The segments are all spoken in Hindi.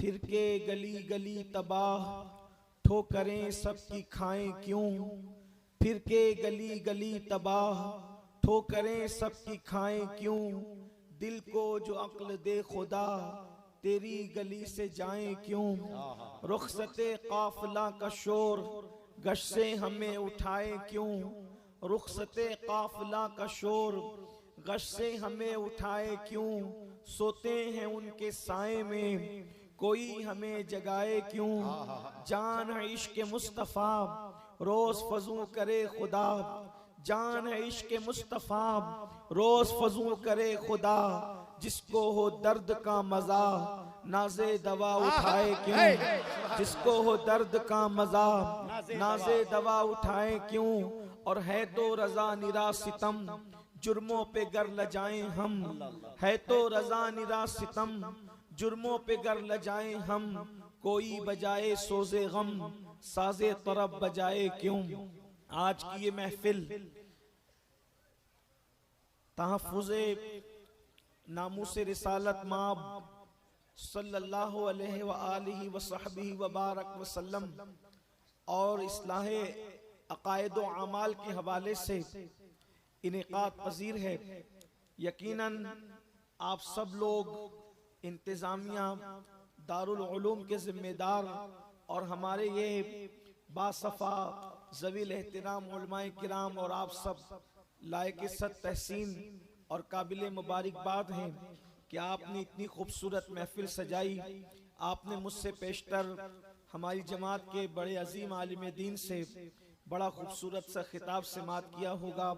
फिर के गली गली तबाह, ठोकरें सबकी खाएं क्यों। फिर के गली गली तबाह, ठोकरें सबकी खाएं क्यों। दिल को जो अक्ल दे खुदा, तेरी गली से जाएं क्यों। रुखसते काफिला का शोर, गश से हमें उठाए क्यों। रुखसते काफिला का शोर, गश से हमें उठाए क्यों। सोते हैं उनके साए में, कोई हमें जगाए क्यों। जान है इश्क मुस्तफा, रोज फजू करे खुदा। जान है इश्क मुस्तफा, रोज फजू करे खुदा। जिसको हो दर्द का मजा, नाजे दवा उठाए क्यों। जिसको हो दर्द का मजा, नाजे दवा उठाए क्यों। और है तो रजा निरा सितम, जुर्मों पे गर लजाएं हम। है तो रजा निरा सितम, जुर्मों पे गर लजाएं हम। कोई बजाए सोजे गम, साजे तरब बजाए क्यों। आज की ये महफिल तहफ़्फ़ुज़े नामूस रिसालत माब सल्लल्लाहु अलैहि व आलिहि व सहबिहि व बारक वसल्लम और इस्लाहे अक़ायद व अमाल के हवाले से इनेक़ाद पज़ीर है। यकीनन आप सब लोग इंतज़ामिया, दारुल उलूम के ज़िम्मेदार और हमारे ये बासफ़ा ज़वील एहतराम उलमाए किराम और आप सब लायक इज़्ज़त तहसीन और काबिल मुबारकबाद हैं कि आपने इतनी खूबसूरत महफिल सजाई। आपने मुझसे पेशतर हमारी जमात के बड़े अजीम आलिम दीन से बड़ा खूबसूरत सा खिताब समात किया होगा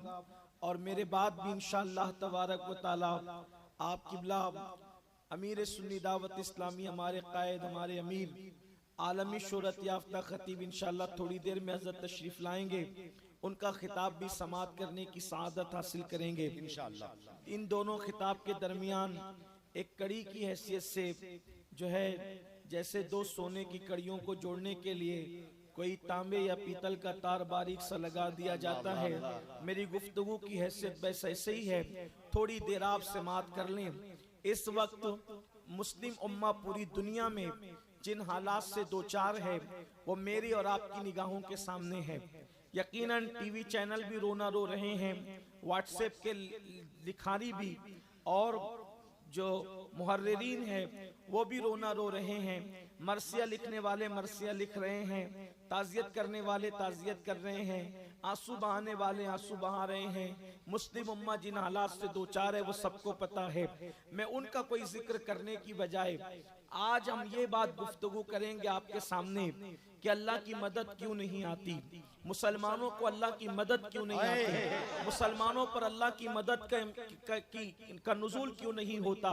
और मेरे बाद भी इंशाअल्लाह तबारक व तआला आप किबला अमीर सुन्नी दावत इस्लामी, हमारे कायद, हमारे अमीर, आलमी शोहरत याफ्ता खतीब इंशाअल्लाह थोड़ी देर में हज़रत तशरीफ लाएंगे। उनका खिताब भी समात करने की सआदत हासिल करेंगे इंशाअल्लाह। इन दोनों खिताब के दरमियान एक कड़ी की हैसियत से जो है, जैसे दो सोने की कड़ियों को जोड़ने के लिए कोई तांबे या पीतल का तार बारीक सा लगा दिया जाता है, मेरी गुफ्तगू की हैसियत बस ऐसे ही है। थोड़ी देर आप समात कर लें। इस वक्त मुस्लिम उम्मा पूरी दुनिया में जिन हालात से दो चार है वो मेरी और आपकी निगाहों के सामने है। यकीनन टीवी चैनल भी रोना रो रहे हैं, व्हाट्सएप के लिखारी भी और जो मुहर्रिरीन है वो भी रोना रो रहे हैं। मरसिया लिखने वाले मरसिया लिख रहे हैं, ताज़ियत करने वाले ताज़ियत कर रहे हैं, आंसू बहाने वाले आंसू बहा रहे हैं। मुस्लिम उम्मा जिन हालात से दो चार है वो सबको पता है। मैं उनका कोई जिक्र करने की बजाय आज हम ये बात गुफ्तगू करेंगे आपके सामने कि अल्लाह की मदद क्यों नहीं आती, मुसलमानों को अल्लाह की मदद क्यों नहीं आती, मुसलमानों पर अल्लाह की मदद का नुज़ूल क्यों नहीं होता।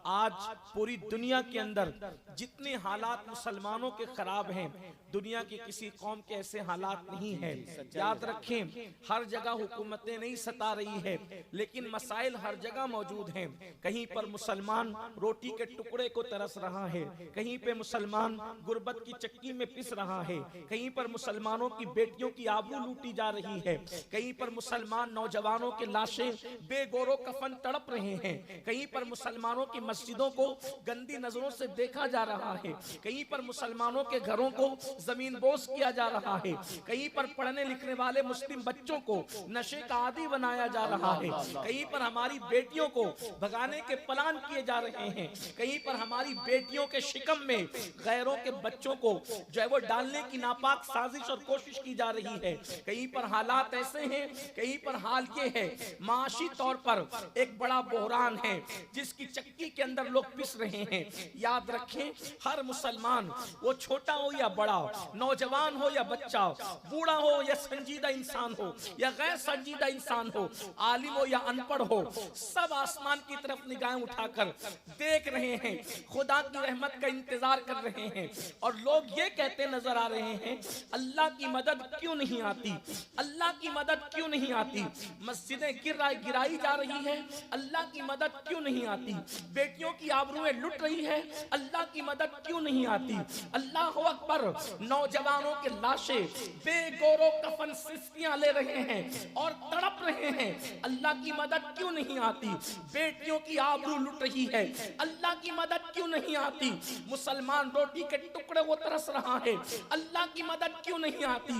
आज पूरी दुनिया के अंदर जितने हालात मुसलमानों के खराब हैं, दुनिया की किसी कौम के ऐसे हालात नहीं है। याद रखें, हर जगह हुकूमतें नहीं सता रही है, लेकिन मसाइल हर जगह मौजूद हैं। कहीं पर मुसलमान रोटी के टुकड़े को तरस रहा है, कहीं पे मुसलमान गुर्बत की चक्की में पिस रहा है, कहीं पर मुसलमानों की बेटियों की आबरू लूटी जा रही है, कहीं पर मुसलमान नौजवानों के लाशें बेगौरो कफन तड़प रहे हैं, कहीं पर मुसलमानों की मस्जिदों को गंदी नजरों से देखा जा रहा है, कहीं पर मुसलमानों के घरों को जमीन बोस किया जा रहा है, कहीं पर पढ़ने लिखने वाले मुस्लिम बच्चों को नशे का आदी बनाया जा रहा है, कहीं पर हमारी बेटियों को भगाने के प्लान किए जा रहे हैं, कहीं पर हमारी बेटियों के शिकम में गैरों के बच्चों को जो है वो डालने की नापाक साजिश और कोशिश की जा रही है। कहीं पर हालात ऐसे हैं, कहीं पर हाल ये है माशी तौर पर एक बड़ा बहरान है जिसकी चक्की के अंदर लोग पिस रहे हैं। याद रखें, हर मुसलमान वो छोटा हो या बड़ा, नौजवान हो या बच्चा, बूढ़ा हो या संजीदा इंसान हो या गैर संजीदा इंसान हो, आलिम हो या अनपढ़ हो, सब आसमान की तरफ निगाहें उठाकर देख रहे हैं, खुदा की रहमत का इंतजार कर रहे हैं। और लोग ये कहते नजर आ रहे हैं, अल्लाह की मदद क्यों नहीं आती, अल्लाह की मदद क्यों नहीं आती। मस्जिदें गिराई जा रही है, अल्लाह की मदद क्यों नहीं आती। बेटियों की आबरूएं लुट रही है, अल्लाह की मदद क्यों नहीं आती। अल्लाह अकबर, नौजवानों के लाशें बेगौरो कफन सिस्कियां ले रहे हैं और तड़प रहे हैं, अल्लाह की मदद क्यों नहीं आती। बेटियों की आबरू लुट रही है, अल्लाह की मदद क्यों नहीं आती? मुसलमान रोटी के टुकड़े वो तरस रहा है, अल्लाह की मदद क्यों नहीं आती?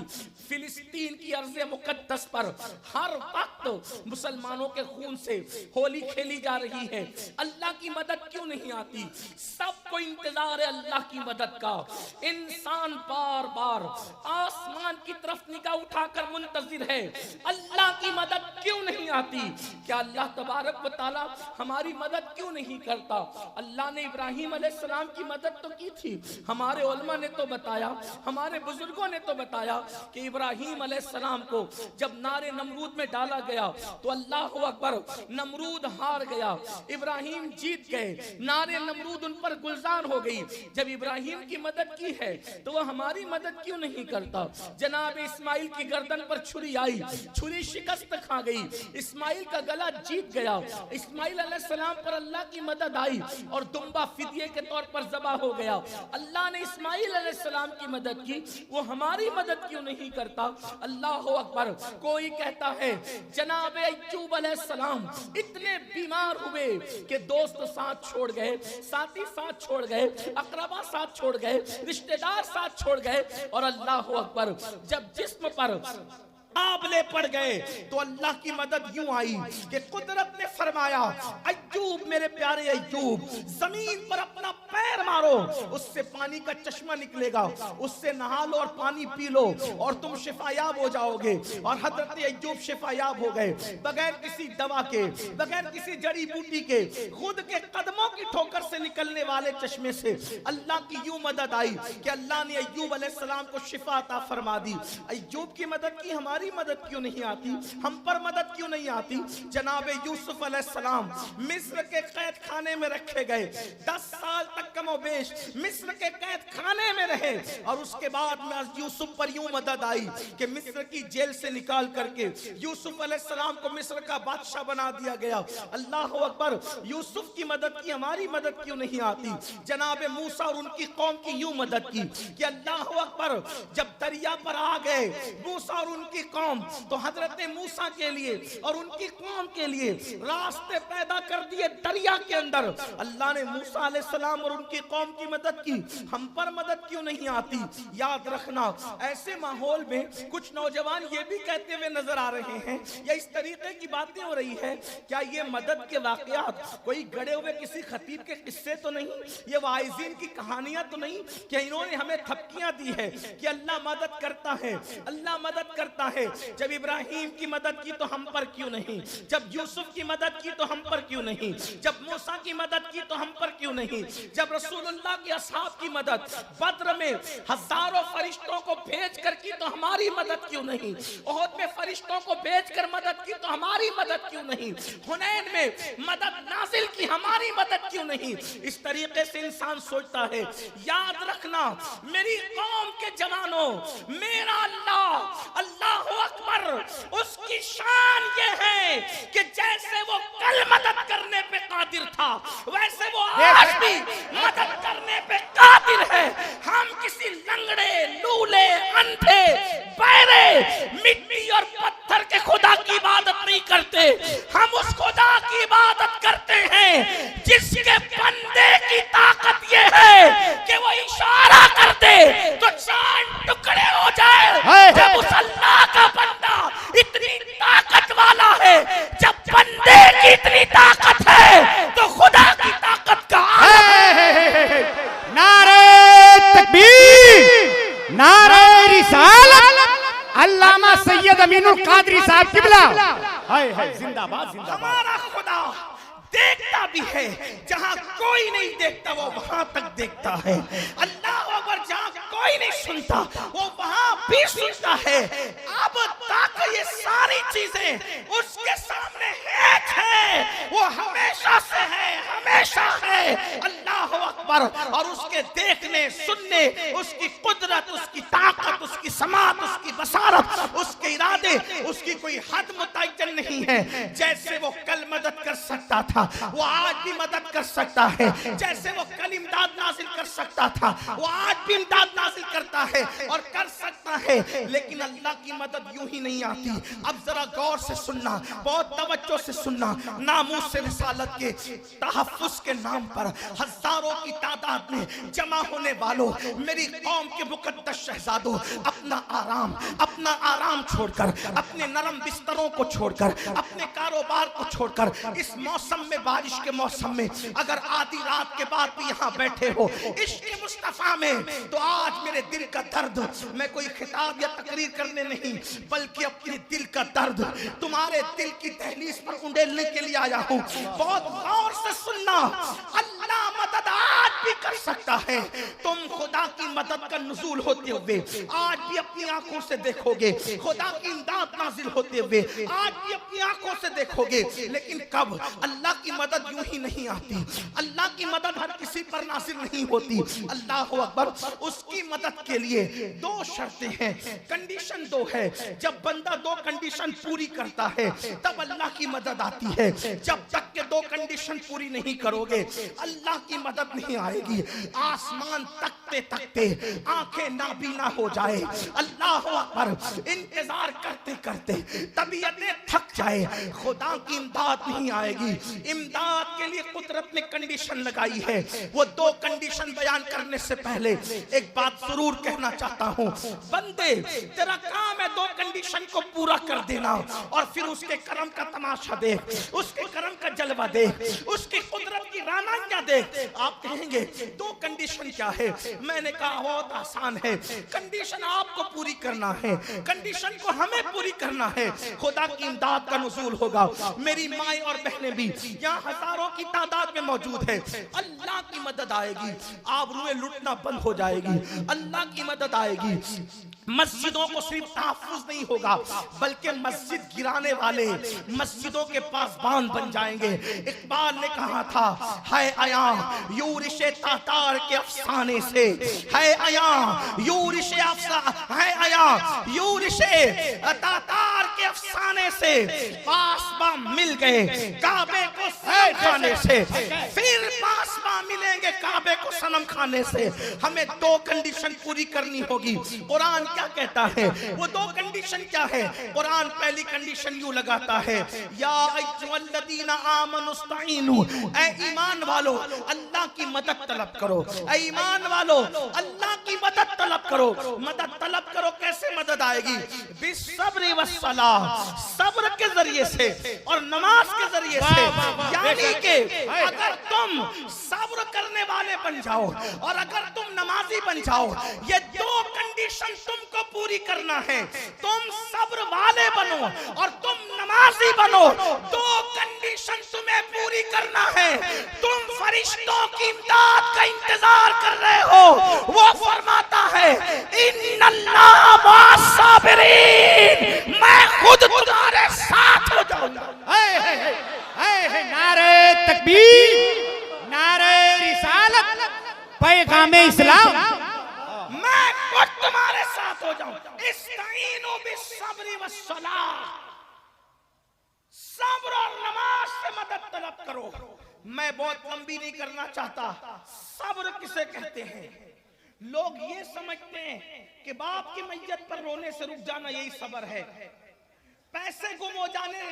फिलिस्तीन की अर्ज़े मुक़द्दस पर हर वक्त मुसलमानों के खून से होली खेली जा रही है, अल्लाह की मदद क्यों नहीं आती? सबको इंतजार है अल्लाह की मदद का। इंसान बार बार आसमान की तरफ निगाह उठाकर मुंतजिर है, अल्लाह की मदद क्यों नहीं आती? क्या अल्लाह तबारक व तआला हमारी मदद क्यों नहीं करता? अल्लाह ने इब्राहिम अलैहिस्सलाम की मदद तो की थी, हमारे उलमा ने तो बताया, हमारे बुजुर्गों ने तो बताया कि इब्राहिम अलैहिस्सलाम को जब नारे नमरूद में डाला गया तो अल्लाह अकबर, नमरूद हार गया, इब्राहिम जीत गए, नारे नमरूद उन पर गुलजार हो गई। जब इब्राहिम की मदद की है तो वह हमारी मदद क्यों नहीं करता? जनाब इस्माइल की गर्दन पर छुरी आई, छुरी शिकस्त खा गई, इस्माइल का गला जीत गया, इस्माइल अलैहिस्सलाम पर अल्लाह की मदद आई और दुम्बा फिदिये के तौर पर ज़बा हो गया। अल्लाह ने इस्माइल अलैहिस्सलाम की मदद की, वो हमारी मदद क्यों नहीं करता? अल्लाह अकबर। कोई कहता है जनाब अय्यूब अलैहिस्सलाम इतने बीमार हुए कि दोस्त साथ छोड़ गए, साथी साथ छोड़ गए, अकरबा साथ छोड़ गए, रिश्तेदार साथ छोड़ गए, और अल्लाह अकबर जब जिस्म पर आबले पड़ गए तो अल्लाह की मदद यूं आई कि कुदरत ने फरमाया, अय्यूब मेरे प्यारे अय्यूब, जमीन पर अपना पैर मारो, उससे पानी का चश्मा निकलेगा, उससे नहा लो और पानी पी लो और तुम शिफायाब हो जाओगे। और हजरत अय्यूब शिफायाब हो गए, बगैर किसी दवा के, बगैर किसी जड़ी बूटी के, खुद के कदमों की ठोकर से निकलने वाले चश्मे से अल्लाह की यूं मदद आई कि अल्लाह ने अय्यूब अलैहिस्सलाम को शिफा अता फरमा दी। अय्यूब की मदद की, हमारी मदद क्यों नहीं आती? हम पर मदद क्यों नहीं आती? जनाब यूसुफ अलैहिस्सलाम मिस्र के कैद खाने में रखे गए, 10 साल तक कमोबेश मिस्र के कैद खाने में रहे, और उसके बाद में यूसुफ पर यूं मदद आई कि मिस्र की जेल से निकाल करके यूसुफ अलैहिस्सलाम को मिस्र का बादशाह बना दिया गया। अल्लाह अकबर। यूसुफ की मदद की, हमारी मदद क्यों नहीं आती? जनाब मूसा और उनकी कौम की यूं मदद की कि अल्लाह अकबर जब दरिया पर आ गए मूसा और उनकी कौम, तो हजरत मूसा के लिए और उनकी कौम के लिए रास्ते पैदा कर दिए दरिया के अंदर। अल्लाह ने मूसा अलैहिस्सलाम और उनकी कौम की मदद की, हम पर मदद क्यों नहीं आती? याद रखना, ऐसे माहौल में कुछ नौजवान ये भी कहते हुए नजर आ रहे हैं, या इस तरीके की बातें हो रही है, क्या ये मदद के वाकयात कोई गड़े हुए किसी खतीब के किस्से तो नहीं, ये वाइजीन की कहानियां तो नहीं कि इन्होंने हमें थपकियां दी है कि अल्लाह मदद करता है, अल्लाह मदद करता है। जब इब्राहिम की मदद की तो हम पर क्यों नहीं? जब यूसुफ की मदद की तो हम पर क्यों नहीं? जब मूसा की मदद की तो हम पर क्यों नहीं? जब रसूलुल्लाह के असहाब की मदद बद्र में हजारों फरिश्तों को भेज कर की तो हमारी मदद क्यों नहीं? ओहद में फरिश्तों को भेज कर मदद की तो हमारी मदद क्यों नहीं? हुनैन में मदद नाजिल की, हमारी मदद क्यों नहीं? इस तरीके से इंसान सोचता है। याद रखना मेरी कौम के जवानों, मेरा अल्लाह अल्लाह अकबर, उसकी शान ये है कि जैसे वो कल मदद करने पे कादिर था वैसे वो आज भी मदद करने पे कादिर है। हम किसी लंगड़े, लूले, अंधे, बहरे, मिट्टी और पत्थर के खुदा की इबादत नहीं करते, हम उस खुदा की इबादत करते हैं जिसके बंदे की ताकत ये है कि वो इशारा कर दे तो चांद टुकड़े हो जाए। जब उस अल्लाह का बंदा इतनी ताकत वाला है, जब बंदे की इतनी ताकत है तो खुदा की ताकत का नारे तकबीर, नारे रिसालत, अल्लामा सैयद अमीनुल कादरी साहब किबला, हाय हाय, जिंदाबाद जिंदाबाद। हमारा खुदा देखता भी है, जहां कोई नहीं देखता वो वहां तक देखता है। अल्लाह अकबर, जहां कोई नहीं सुनता वो वहां भी सुनता है। अब तक ये सारी चीजें उसके सामने एक है, वो हमेशा से है, हमेशा है। अल्लाह अकबर। और उसके देखने, सुनने, उसकी कुदरत, उसकी ताकत, उसकी समात, उसकी बसारत, उसके इरादे, उसकी कोई हद मुतय्यन नहीं है। जैसे वो कल मदद कर सकता था वो आज भी मदद कर सकता है, जैसे वो कल इमदाद नाजिल कर सकता था, वो आज भी इमदाद नाजिल करता है और कर सकता है, लेकिन अल्लाह की मदद यूं ही नहीं आती। अब जरा गौर से सुनना, बहुत तवज्जो से सुनना। नामूस से रिसालत के तहफ्फुज़ के नाम पर हजारों की तादाद में जमा होने वालों, मेरी कौम के मुकद्दस शहजादों, अपना आराम छोड़कर, अपने नरम बिस्तरों को छोड़कर, अपने कारोबार को छोड़कर, इस मौसम में, बारिश के मौसम में अगर आधी रात के बाद भी यहाँ बैठे हो इश्क़ मुस्तफ़ा में, तो आज मेरे दिल का दर्द, मैं कोई खिताब या तकरीर करने नहीं, बल्कि अपने दिल का दर्द तुम्हारे दिल की दहलीज पर उंडेलने के लिए आया हूँ। बहुत गौर से सुनना, अल्लाह मदद आज भी कर सकता है। तुम खुदा की मदद का नुज़ूल होते हुए आज भी अपनी आंखों से देखोगे, खुदा की इमदाद नाजिल होते हुए आज भी अपनी आंखों से देखोगे। लेकिन कब? अल्लाह की मदद यूं ही नहीं आती, अल्लाह की मदद हर किसी पर नाजिल नहीं होती। अल्लाह अकबर। उसकी मदद के लिए दो शर्तें हैं, कंडीशन दो है। जब बंदा दो कंडीशन पूरी करता है तब अल्लाह की मदद आती है। जब तक के दो कंडीशन पूरी नहीं करोगे अल्लाह की मदद नहीं आएगी। आसमान तकते तकते आंखें नाबीना हो जाए, अल्लाह अकबर, इंतजार करते करते तबीयतें थक जाए, खुदा की इमदाद नहीं आएगी। इमदाद के लिए कुदरत ने कंडीशन लगाई है। वो दो कंडीशन बयान करने से पहले एक बात जरूर कहना चाहता हूँ, बंदे तेरा काम है दो कंडीशन को पूरा कर देना और फिर उसके करम का तमाशा देख, उसके करम का जलवा देख, उसकी कुदरत की रानाइयां देख। आप कहेंगे दो कंडीशन क्या है? मैंने कहा बहुत आसान है, कंडीशन आपको पूरी करना है, कंडीशन को हमें पूरी करना है। खुदा की इमदाद का नुज़ूल होगा। मेरी माएं और बहनें भी यहाँ हजारों की तादाद में मौजूद है। अल्लाह की मदद आएगी, आबरूएं लुटना बंद हो जाएगी, अल्लाह की मदद आएगी। मस्जिदों को सिर्फ तहफ्फुज़ नहीं होगा, बल्कि मस्जिद गिराने वाले मस्जिदों के पासबान बन जाएंगे। इकबाल ने कहा था, है आया यूरिशे तातार के अफसाने से, है आया यूरिशे है आया यूरिशे तातार के अफसाने से, पासबा मिल गए काबे को सनम खाने से, फिर पासबा मिलेंगे काबे को सनम खाने से। हमें दो कंडीशन पूरी करनी होगी। कुरान क्या कहता है? वो दो कंडीशन क्या है? कुरान पहली कंडीशन यूं लगाता है, या अय्युहल्लज़ीना आमनुस्तईनु, ऐ ईमान वालो अल्लाह की मदद तलब करो। ऐ ईमान वालो अल्लाह की मदद तलब करो। मदद तलब करो, कैसे मदद आएगी? बिस्सब्रि वस्सलाह, सब्र के जरिए से और नमाज के जरिए से। यानी कि अगर तुम सब्र करने वाले बन जाओ और अगर तुम नमाजी बन जाओ, ये दो कंडीशन तुमको पूरी करना है। तुम सब्र वाले बनो और तुम नमाजी बनो, दो कंडीशन तुम्हें पूरी करना है। तुम फरिश्तों की इमदाद का इंतजार कर रहे हो, वो फरमाता है इन्नल्लाह मअस-साबिरीन, मैं खुद तुम्हारे साथ हो जाऊंगा। नारे तकबीर, नारे रिसालत, पैगामे इस्लाम, मैं खुद तुम्हारे साथ हो जाऊं। इस्ताईनु बिस्सब्रि वस्सलाह, सब्र और नमाज से मदद तलब करो। मैं बहुत लंबी नहीं करना चाहता। सब्र किसे कहते हैं? लोग ये समझते हैं कि बाप की मैयत पर रोने से रुक जाना यही सब्र है, पैसे गुम हो जाने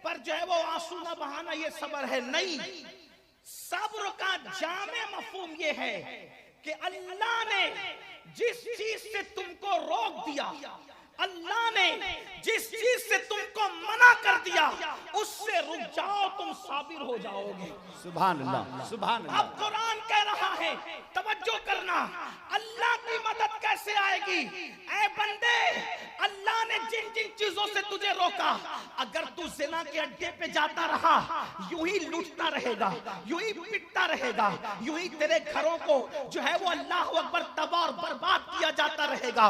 पर जो है वो आंसू ना बहाना ये सब्र है। नहीं, सब्र का जामे मफहूम ये है कि अल्लाह ने जिस चीज से तुमको रोक दिया, अल्लाह ने जिस चीज से तुमको मना कर दिया, उससे रुक जाओ, तुम साबिर हो जाओगे। सुभान अल्लाह, सुभान अल्लाह। अब कुरान कह रहा है, तवज्जो करना, अल्लाह की मदद कैसे आएगी? ऐ बंदे, अल्लाह ने जिन जिन चीजों से तुझे रोका, अगर तू जिना के अड्डे पे जाता रहा, यूं ही लूटता रहेगा, यूं ही पिटता रहेगा, यूं ही तेरे घरों को जो है वो अल्लाह अकबर तबाह और बर्बाद किया जाता रहेगा।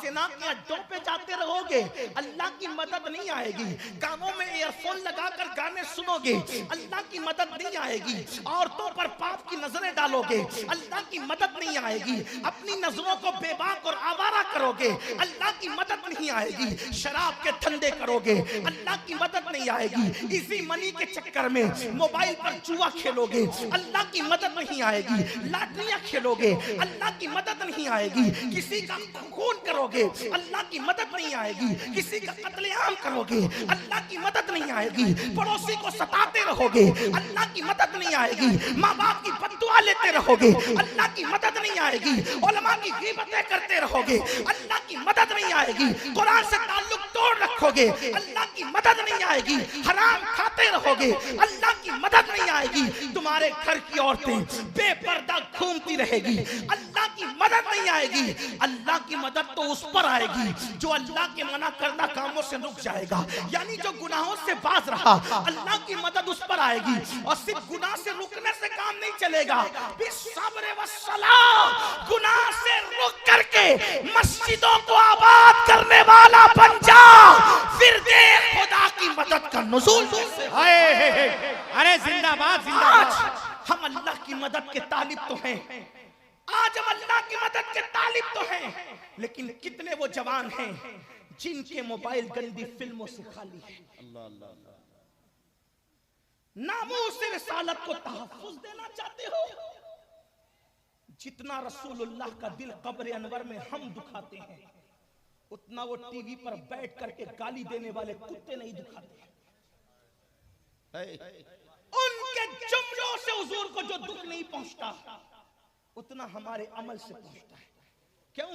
जिना के अड्डों पे जाते रहोगे, अल्लाह की मदद नहीं आएगी। कानों में ईयरफोन लगाकर गाने सुनोगे, अल्लाह की मदद नहीं आएगी। औरतों पर पाप की नजरें डालोगे, अल्लाह की मदद नहीं आएगी। अपनी नजरों को बेबाक और आवारा करोगे, अल्लाह की मदद नहीं आएगी। शराब के ठंडे करोगे, अल्लाह की मदद नहीं आएगी। इसी मनी के चक्कर में मोबाइल पर जुआ खेलोगे, अल्लाह की मदद नहीं आएगी। लाटरियां खेलोगे, अल्लाह की मदद नहीं आएगी। किसी का खून करोगे, अल्लाह की मदद नहीं आएगी। किसी का कत्लेआम करोगे, अल्लाह की मदद नहीं आएगी। पड़ोसी को सताते रहोगे, अल्लाह की मदद नहीं आएगी। माँ बाप की बद्दुआ लेते रहोगे, अल्लाह की मदद नहीं आएगी। उलमा की ग़ीबतें करते रहोगे, अल्लाह की मदद नहीं आएगी। कुरान से ताल्लुक तोड़ रखोगे, अल्लाह की मदद नहीं आएगी। हराम खाते रहोगे, अल्लाह की मदद नहीं आएगी। तुम्हारे घर की औरतें बेपर्दा घूमती रहेगी, अल्लाह की मदद नहीं आएगी। अल्लाह की मदद तो उस पर आएगी जो अल्लाह के मना करना कामों से रुक जाएगा, यानी जो गुनाहों से बाज रहा, अल्लाह की मदद उस पर आएगी। और सिर्फ गुनाह से रुकने से काम नहीं चलेगा, बिस्सब्र व सलाह, गुनाह से रुक करके मस्जिदों को आबाद करने वाला बन जा, फिर देख खुदा की मदद का नुज़ूल। अरे जिंदाबाद जिंदाबाद। आज हम अल्लाह की मदद के तालिब तो हैं, आज हम अल्लाह की मदद के तालिब तो हैं, लेकिन कितने वो जवान हैं जिनके मोबाइल गंदी फिल्मों से खाली है। नामूस रिसालत को तहफ्फुज देना चाहते हो, जितना रसूलुल्लाह का दिल कब्र अनवर में हम दुखाते हैं, उतना वो टीवी पर बैठ करके गाली देने वाले कुत्ते नहीं दुखाते। उनके जुमलों से हुजूर को जो दुख नहीं पहुंचता, उतना हमारे अमल से पहुंचता है। क्यों?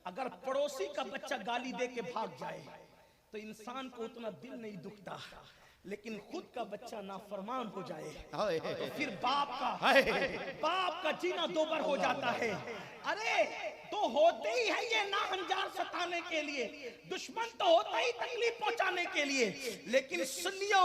अगर पड़ोसी का बच्चा गाली दे के भाग जाए तो इंसान को उतना दिल नहीं दुखता, लेकिन खुद का बच्चा नाफरमान हो जाए तो फिर बाप का जीना दोबर हो जाता है। अरे तो होते ही है ये नाहंजार सताने के लिए, दुश्मन तो होता ही तकलीफ पहुंचाने के लिए। लेकिन सुनियो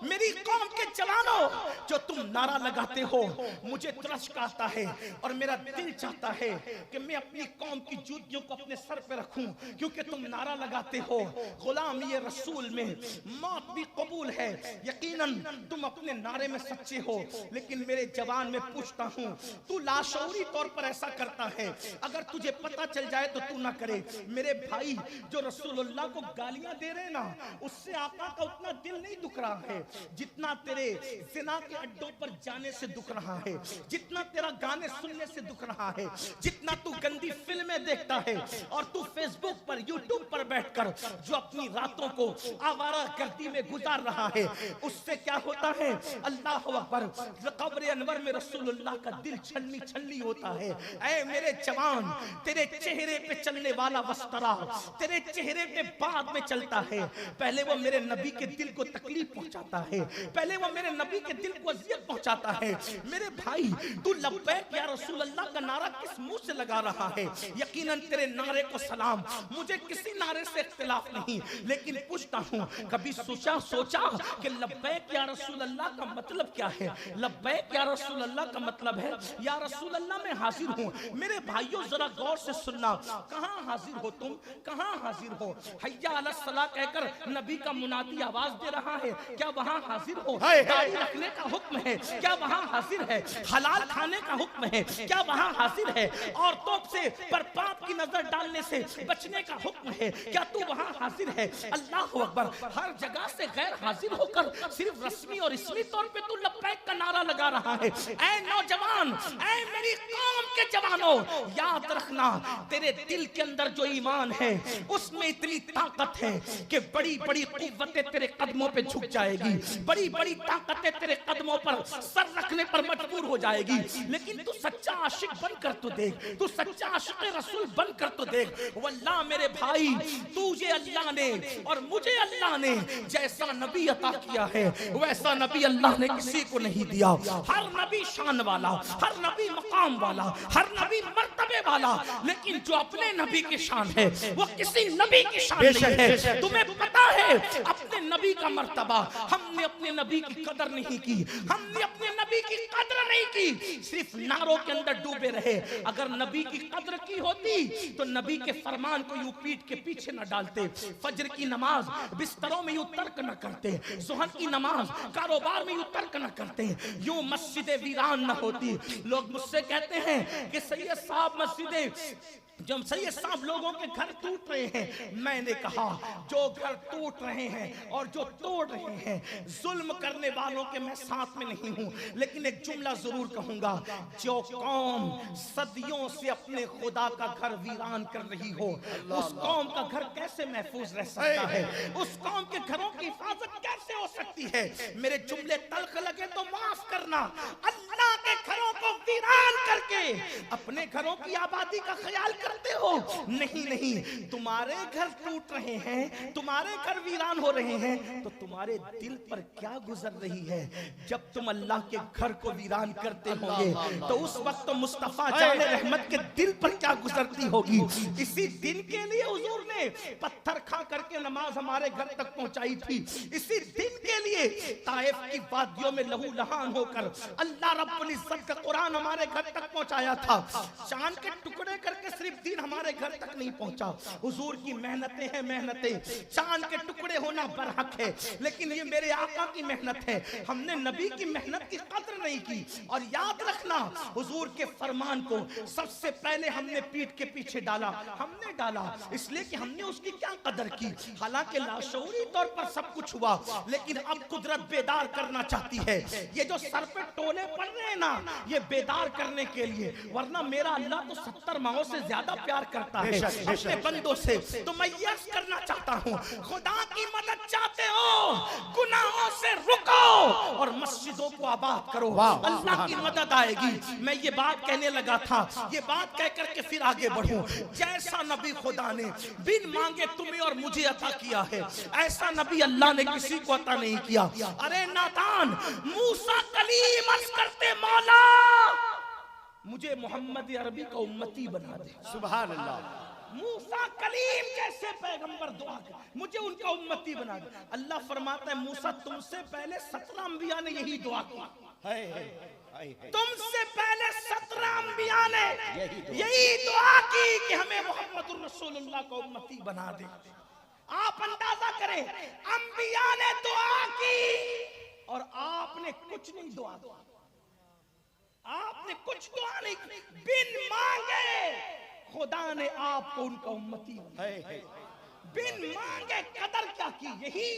मेरी कौम के जवानों, जो तुम नारा लगाते हो, मुझे तरस आता है और मेरा दिल चाहता है कि मैं अपनी कौम की जूतियों को अपने सर पे रखूं, क्योंकि तुम नारा लगाते हो गुलाम ये रसूल में मौत भी कबूल है। यकीनन तुम अपने नारे में सच्चे हो, लेकिन मेरे जवान में पूछता हूं, तू लाशऊरी तौर पर ऐसा करता है, अगर तुझे पता चल जाए तो तू ना करे। मेरे भाई जो रसूलुल्लाह को गालियां दे रहे ना, उससे आका का उतना दिल नहीं दुख रहा है जितना तेरे जिना के अड्डों पर जाने से दुख रहा है, जितना तेरा गाने सुनने से दुख रहा है, जितना तू गंदी फिल्में देखता है और तू फेसबुक पर यूट्यूब पर बैठकर जो अपनी रातों को आवारा गर्दी में गुजार रहा है, उससे क्या होता है? अल्लाह अकबर, कब्र अनवर में रसूलुल्लाह का दिल छलनी छलनी होता है। ऐ मेरे जवान, तेरे चेहरे पे चलने वाला वस्तरा तेरे चेहरे पे बाद में चलता है। पहले वो मेरे नबी के दिल को तकलीफ पहुंचाता है, पहले वो मेरे नबी के दिल को अज़ियत पहुंचाता है। मेरे भाई तू लब्बैक या रसूल अल्लाह का नारा किस मुंह से लगा रहा है? यकीनन तेरे नारे को सलाम, मुझे किसी नारे से इख्तिलाफ नहीं, लेकिन पूछता हूँ, कभी सोचा कि लब्बैक या रसूल अल्लाह का मतलब क्या है? लब्बैक या रसूल अल्लाह का मतलब है या रसूल अल्लाह मैं हाजिर हूँ। मेरे भाइयों जरा गौर से सुनना, कहाँ हाजिर हो तुम? कहाँ हाजिर हो? हय्या अला सलाह कहकर नबी का मुनादी आवाज दे रहा है, क्या वहाँ हाजिर हो? दाढ़ी रखने का हुक्म है, क्या वहाँ हाजिर है? हलाल खाने का हुक्म है, क्या वहाँ हाजिर है? औरतों से पर पाप की नजर डालने से बचने का हुक्म है, क्या तू वहाँ हाजिर है? अल्लाह अकबर, हर जगह से गैर हाजिर होकर सिर्फ रस्मी और इसमी तौर पे तू लब्बैक का नारा लगा रहा है। ऐ नौजवान, ऐ मेरी कौम के जवानों, याद रखना, तेरे दिल के अंदर जो ईमान है उसमें इतनी ताकत है कि बड़ी बड़ी कुव्वतें तेरे कदमों पे झुक जाएगी, बड़ी बड़ी ताकतें तेरे कदमों पर सर रखने पर मजबूर हो जाएगी। लेकिन तू सच्चा आशिक बनकर तो देख, तू सच्चा आशिक रसूल बनकर तो देख। वल्लाह मेरे भाई, तुझे अल्लाह ने और मुझे अल्लाह ने जैसा नबी अता किया है वैसा नबी अल्लाह ने किसी को नहीं दिया। हर नबी शान वाला, हर नबी मकाम वाला, हर नबी मर्तबे वाला, लेकिन जो अपने नबी की शान है वो किसी नबी की शान नहीं है। तुम्हें पता है अपने नबी का मर्तबा, हमने अपने नबी की कदर नहीं की, हमने अपने नबी की कदर नहीं की, सिर्फ नारों के अंदर डूबे रहे। अगर नबी की कदर की होती तो नबी के फरमान को यूं पीठ के पीछे न डालते, फजर की नमाज बिस्तरों में यूं तर्क न करते, सुहर की नमाज कारोबार में यूं तर्क न करते, यूं मस्जिदें वीरान न होती। लोग मुझसे कहते हैं कि सैयद साहब मस्जिदें, जब सैयद साहब लोगों के घर टूट रहे हैं, मैंने कहा जो घर टूट रहे हैं और जो तोड़ रहे हैं, जुल्म करने वालों के मैं साथ में नहीं हूं, लेकिन एक जुमला जरूर कहूंगा, जो कौम सदियों से अपने खुदा का घर वीरान कर रही हो, उस कौम का घर कैसे महफूज रह सकता है? उस कौम के घरों की हिफाजत कैसे हो सकती है? मेरे जुमले तल्ख लगे तो माफ करना। अल्लाह के घरों को वीरान करके अपने घरों की आबादी का ख्याल करते हो? नहीं नहीं, तुम्हारे घर टूट रहे हैं, तुम्हारे घर वीरान हो रहे हैं, तो तुम्हारे दिल पर क्या गुजर रही है? जब तुम अल्लाह के घर को वीरान करते होंगे तो उस वक्त तो मुस्तफा जाने रहमत के दिल पर क्या गुजरती होगी? इसी दिन के लिए हुजूर ने पत्थर खा करके नमाज हमारे घर तक पहुंचाई थी। इसी दिन के लिए ताइफ की वादियों में लहू लहान होकर अल्लाह रब्बुल इज्जत का कुरान हमारे घर तक पहुंचाया था। चांद के टुकड़े करके सिर्फ दिन हमारे घर तक नहीं पहुंचा। हुजूर की मेहनतें हैं मेहनतें, चांद के टुकड़े होना बरहक है, लेकिन ये मेरे आका की मेहनत है। हमने नबी की मेहनत की कदर नहीं की। और याद रखना, हुजूर के फरमान को सबसे पहले हमने पीठ के पीछे डाला। हमने डाला इसलिए कि हमने उसकी क्या कदर की। हालांकि लाशऊरी तौर पर सब कुछ हुआ, लेकिन अब कुदरत बेदार करना चाहती है। ये जो सर पे टोले पड़ रहे हैं ना, ये बेदार करने के लिए, वरना मेरा अल्लाह तो 70 माओं से ज्यादा प्यार करता है अपने बंदों से। तो मैं ये करना चाहता हूँ, खुदा की मदद चाहते हो, गुनाहों से रुको और मस्जिदों को आबाद करो, अल्लाह की मदद आएगी। मैं ये बात कहने लगा था, ये बात कह करके फिर आगे बढ़ूं। जैसा नबी खुदा ने बिन मांगे तुम्हें और मुझे अता किया है, ऐसा नबी अल्लाह ने किसी को अता नहीं किया। अरे नादान, मूसा कलीम अर्ज करते, मौला मुझे मोहम्मद अरबी का उम्मती बना दे। सुभान अल्लाह। मूसा कलीम जैसे पैगंबर दुआ कर, मुझे उनका उम्मती बना दे। अल्लाह फरमाता है, मूसा तुमसे पहले 17 अंबिया ने यही दुआ की। तुमसे पहले 17 अंबिया ने यही दुआ की कि हमें मोहम्मद रसूलुल्लाह का उम्मती बना दे। आप अंदाजा करें, अंबिया ने दुआ की और आपने कुछ नहीं दुआ की, आपने कुछ दुआ नहीं की। बिन मांगे खुदा ने आपको उनका उम्मती बनाया। बिन मांगे कदर क्या की? यही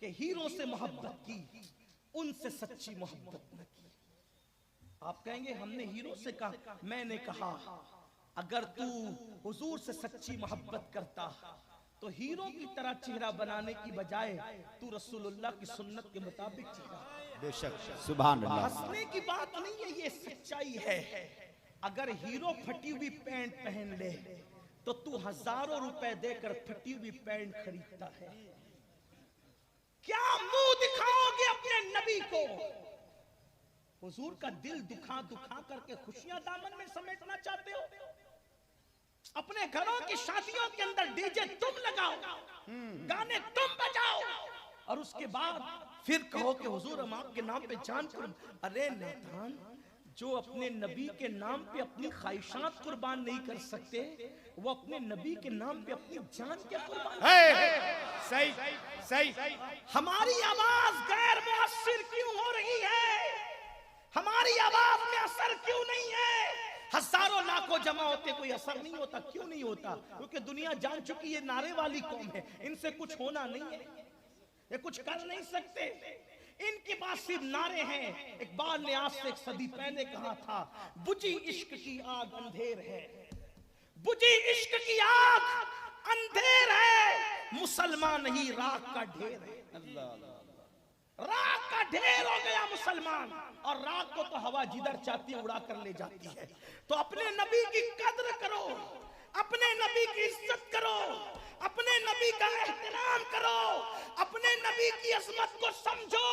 कि हीरो से मोहब्बत की, उनसे सच्ची मोहब्बत न की। आप कहेंगे हमने हीरो से कहा, मैंने कहा अगर तू हुजूर से सच्ची मोहब्बत करता तो हीरो की तरह चेहरा बनाने की बजाय तू रसूलुल्लाह की सुन्नत के मुताबिक चेहरा। बेशक, सुभान अल्लाह। हंसने की बात नहीं है, ये सच्चाई है। अगर हीरो फटी हुई पैंट पहन ले तो तू हजारों रुपए देकर फटी हुई पैंट खरीदता है। क्या मुंह दिखाओगे अपने नबी को? हुजूर का दिल दुखा दुखा करके खुशियां दामन में समेटना चाहते हो? अपने घरों की शादियों के अंदर डीजे तुम लगाओ, गाने तुम बजाओ, और उसके बाद फिर कहो कि हुजूर हम आपके नाम पे जान कुर्बान। अरे नादान, जो अपने नबी के नाम पे अपनी ख्वाहिशात कुर्बान नहीं कर सकते, वो अपने नबी के नाम पे अपनी जान क्या कुर्बान? सही सही। हमारी आवाज गैर मुअस्सिर क्यों हो रही है? हमारी आवाज में असर क्यों नहीं है? हजारों लाखों जमा होते कोई असर नहीं होता। क्यों नहीं होता? क्योंकि दुनिया जान चुकी है नारे वाली कौम है, इनसे कुछ होना नहीं है, ये कुछ कर नहीं सकते, इनके पास सिर्फ नारे हैं। इकबाल ने आज से 1 सदी पहले कहा था, बुझी इश्क की आग अंधेर है, बुझी इश्क की आग अंधेर है, मुसलमान नहीं राख का ढेर है। राख का ढेर हो गया मुसलमान, और राख को तो हवा जिधर चाहती है उड़ा कर ले जाती है। तो अपने नबी की कद्र करो, अपने नबी की इज्जत करो, अपने नबी का एहतराम करो, अपने नबी की अजमत को समझो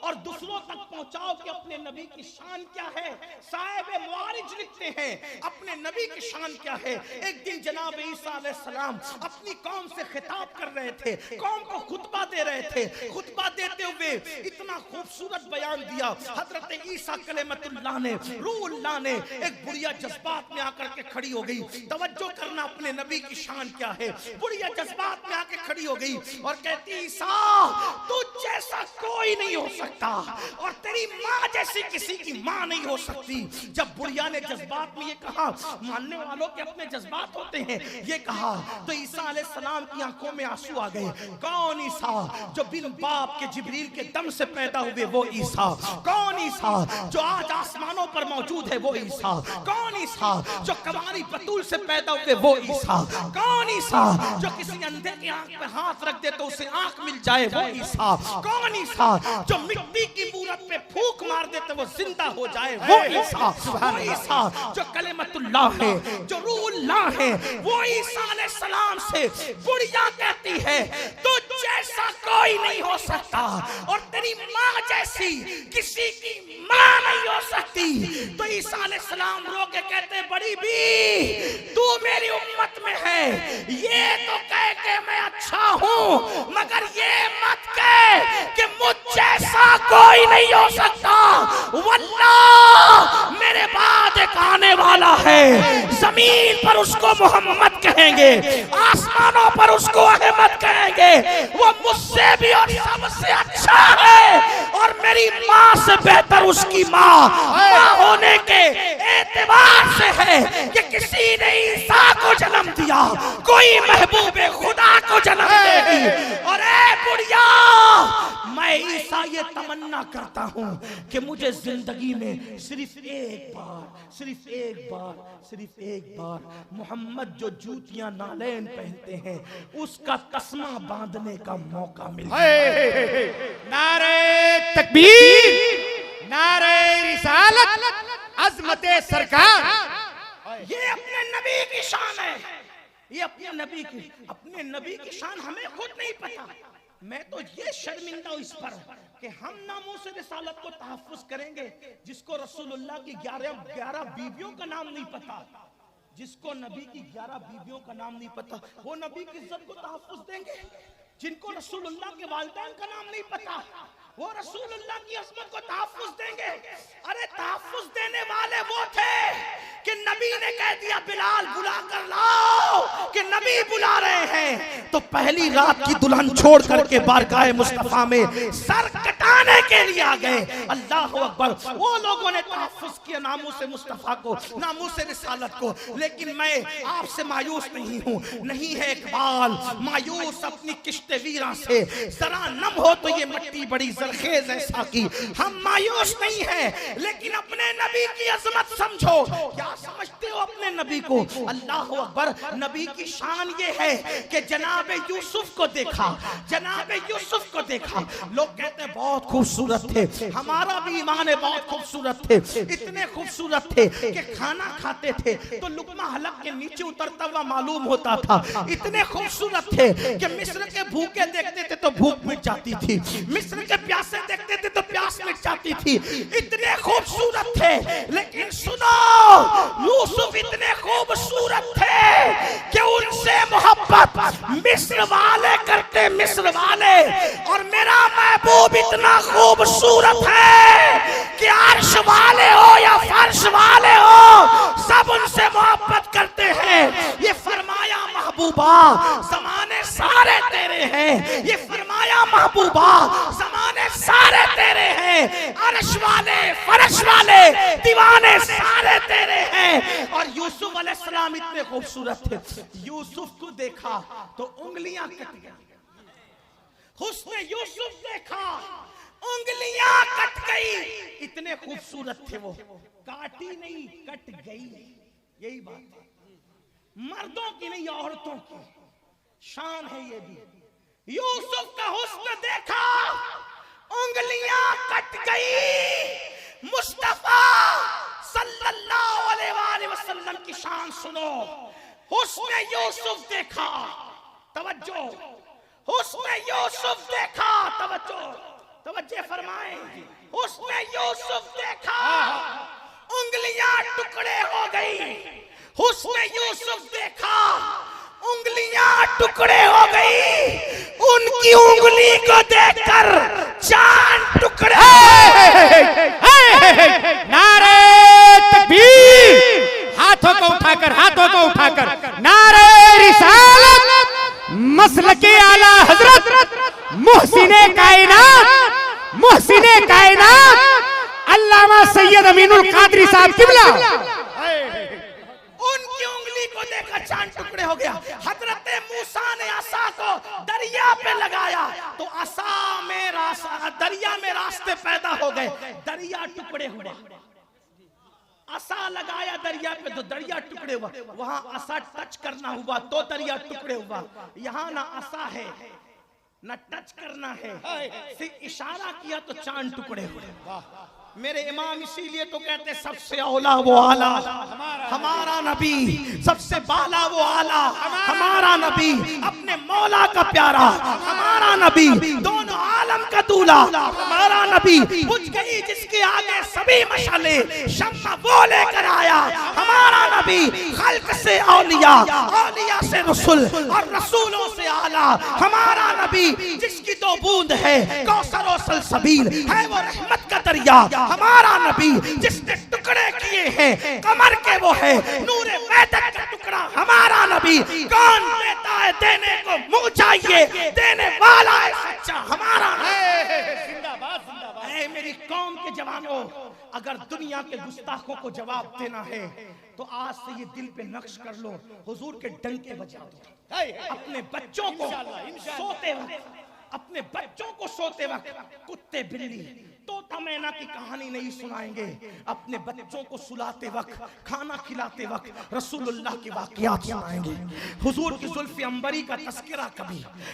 और दूसरों तक पहुंचाओ कि अपने नबी की शान क्या है। साहिब मुआरिज लिखते हैं अपने नबी की शान क्या है। एक दिन जनाब ईसा अलैहिस्सलाम अपनी कौम से खिताब कर रहे थे, कौम को खुतबा दे रहे थे। खुतबा देते हुए इतना खूबसूरत बयान दिया हजरत ईसा कलेमतुल्लाह ने, रूहुल्लाह ने। एक बुढ़िया जज्बात में आकर के खड़ी हो गई। तवज्जो करना, अपने नबी की शान क्या है। बुढ़िया जज्बात में आके खड़ी हो गई और कहती, ईसा तू जैसा कोई नहीं हो सकता और तेरी माँ जैसी किसी की माँ नहीं हो सकती। जब बुढ़िया ने जज्बात में ये कहा, मानने वालों के अपने जज्बात होते हैं, ये कहा तो ईसा अलैहिस्सलाम की आंखों में आंसू आ गए। कौन ईसा जो बिन बाप के जिब्रील के दम से पैदा हुए वो ईसा? कौन ईसा जो आज आसमानों पर मौजूद है वो ईसा? कौन ईसा जो कवारी बतूल से पैदा हुए वो ईसा? कौन ईसा जो किसी अंधे की आंख पे हाथ रख दे तो उसे आंख मिल जाए वो ईसा? कौन ईसा जो मिट्टी की मूरत पे फूंक मार दे तो वो जिंदा हो जाए वो ईसा? वो ईसा जो कलेमतुल्लाह है, जो रूहुल्लाह है, वो ईसा अलैहिस्सलाम से बुढ़िया कहती है तो जैसा कोई नहीं हो सकता और तेरी माँ जैसी किसी की माँ नहीं हो सकती। तो ईसा अलैहिस्सलाम रो के कहते, बड़ी भी तू मेरी उम्मत में है, ये तो कह के मैं अच्छा हूँ, मगर ये मत कह कि मुझ जैसा कोई नहीं हो सकता। वल्लाह मेरे बाद एक आने वाला है, जमीन पर उसको मोहम्मद कहेंगे, आसमानों पर उसको अहमद कहेंगे। वो मुझसे भी और सबसे अच्छा है और मेरी माँ से बेहतर उसकी माँ होने के एतबार से है कि किसी ने ईसा को जन्म दिया, कोई महबूबे खुदा को जन्म देगी। और ए बुढ़िया, मैं ईसा ये तमन्ना करता हूँ कि मुझे जिंदगी में सिर्फ एक बार मोहम्मद जो जूतियां नालैन पहनते हैं उसका तस्मा बांधने का मौका मिल जाए। नारे तकबीर, नारे रिसालत, अज़मते सरकार। ये अपने नबी की शान है, ये अपने नबी की शान हमें खुद नहीं पता। मैं तो ये शर्मिंदा हूं इस पर कि हम नामूस रिसालत को तहफ़्फ़ुज़ करेंगे जिसको रसूलुल्लाह की 11 बीवियों का नाम नहीं पता, जिसको नबी की 11 बीवियों का नाम नहीं पता, वो नबी की इज्जत को तहफ़्फ़ुज़ देंगे। जिनको रसूलुल्लाह के वालिदैन का नाम नहीं पता, वो रसूलुल्लाह की अज़मत को तहफ़्फ़ुज़ देंगे। अरे तहफ़्फ़ुज़ देने वाले वो थे कि नबी ने कह दिया बिलाल बुला कर लाओ कि नबी बुला रहे हैं, तो पहली रात की दुल्हन छोड़ करके बारगाह मुस्तफा में सर कटाने के लिए आ गए। अल्लाह अकबर। वो लोगों ने तहफ़्फ़ुज़ किया नामूस मुस्तफा को, नामूस रिसालत को। लेकिन मैं आपसे मायूस नहीं हूँ, नहीं है इकबाल मायूस अपनी किश्ते वीरा से, जरा नम हो तो ये मट्टी बड़ी जरखेज ऐसा की। हम मायूस नहीं है, लेकिन अपने नबी की अजमत समझो। क्या समझते हो अपने नबी को? अल्लाह अकबर। नबी की शान ये है कि जनाब यूसुफ को देखा, जनाब यूसुफ को देखा। लोग कहते हैं बहुत खूबसूरत थे, हमारा भी ईमान है, बहुत खूबसूरत थे, इतने खूबसूरत थे कि खाना खाते थे तो लुकमा हलक के नीचे उतरता हुआ मालूम होता था। इतने खूबसूरत थे कि मिस्र के भूखे देखते थे तो भूख मिट जाती थी, मिस्र के प्यासे देखते थे तो प्यास मिट जाती थी। इतने खूबसूरत थे। लेकिन सुनो, यूसुफ इतने खूबसूरत थे कि उनसे मोहब्बत मिस्र वाले करते, मिस्र वाले। और मेरा महबूब इतना खूबसूरत है कि अर्श वाले हो या फर्श वाले हो, सब उनसे मोहब्बत करते हैं। ये फरमाया महबूबा ज़माने सारे तेरे हैं, ये फरमाया महबूबा ज़माने सारे तेरे हैं। अर्श वाले फर्श वाले दीवाने सारे तेरे हैं। और यूसुफ अलैहिस्सलाम इतने खूबसूरत थे, यूसुफ को देखा तो उंगलियां कट गई। हुस्न यूसुफ देखा, उंगलियां कट गई। इतने खूबसूरत थे वो, काटी नहीं कट गई। यही बात है, मर्दों की नहीं औरतों की शान है ये भी। यूसुफ का हुस्न देखा, उंगलियां कट गई। मुस्तफा सल्लल्लाहु अलैहि वसल्लम की शान सुनो। हुस्न यूसुफ देखा, तवज्जो, हुस्न यूसुफ देखा, तवज्जो। तवज्जो फरमाएं, उसने यूसुफ देखा, उंगलियां टुकड़े हो गई। उसने यूसुफ देखा, उंगलियां टुकड़े हो गई। उनकी उंगली को देखकर चांद टुकड़े। नारे तकबीर, हाथों को उठाकर, हाथों को उठाकर नारे रिसालत, मसलके आला हजरत मुहसिने कायनात, मुहसिने कायनात अल्लामा सैयद अमीनुल कादरी साहब किबला। उनकी उंगली को देखकर चांद टुकड़े हो गया। हजरत मूसा ने असा को दरिया पे लगाया तो असा में दरिया में रास्ते पैदा हो गए, दरिया टुकड़े हुए। असा लगाया दरिया पे तो दरिया टुकड़े हुआ। वहां असा टच करना हुआ तो दरिया टुकड़े हुआ। यहाँ ना असा है ना टच करना है, सिर्फ इशारा किया तो चांद टुकड़े हुए। मेरे इमाम इसीलिए तो कहते सबसे औला वो आला हमारा नबी, सबसे बाला वो आला हमारा नबी, अपने मौला का प्यारा हमारा नबी, दोनों आलम का दूल्हा हमारा नबी। बुझ गई जिसके आगे सभी मशाले, शम्मा वो लेकर आया हमारा नबी। खल्क से औलिया, औलिया से रसूल और रसूलों से आला हमारा नबी। जिसकी दो बूंद है कौसर और सलसबील है वो रहमत का दरिया हमारा नबी। जिसने टुकड़े किए हैं कमर के वो है नूरे मैदक का टुकड़ा हमारा नबी। कौन देता है देने को मुंह चाहिए, देने वाला है सच्चा हमारा नबी। जिंदाबाद जिंदाबाद। मेरी कौम के जवानों, अगर दुनिया के गुस्ताखों को जवाब देना है तो आज से ये दिल पे नक्श कर लो, हुजूर के डंके बजा दो। अपने बच्चों को सोते वक्त, अपने बच्चों को सोते वक्त कुत्ते बिल्ली तोता मैना की कहानी नहीं सुनाएंगे। अपने बच्चों को सुलाते वक्त, खाना खिलाते वक्त रसूलुल्लाह की वाक़ियात सुनाएंगे। हुजूर की जुल्फ़े अंबरी का तस्करा,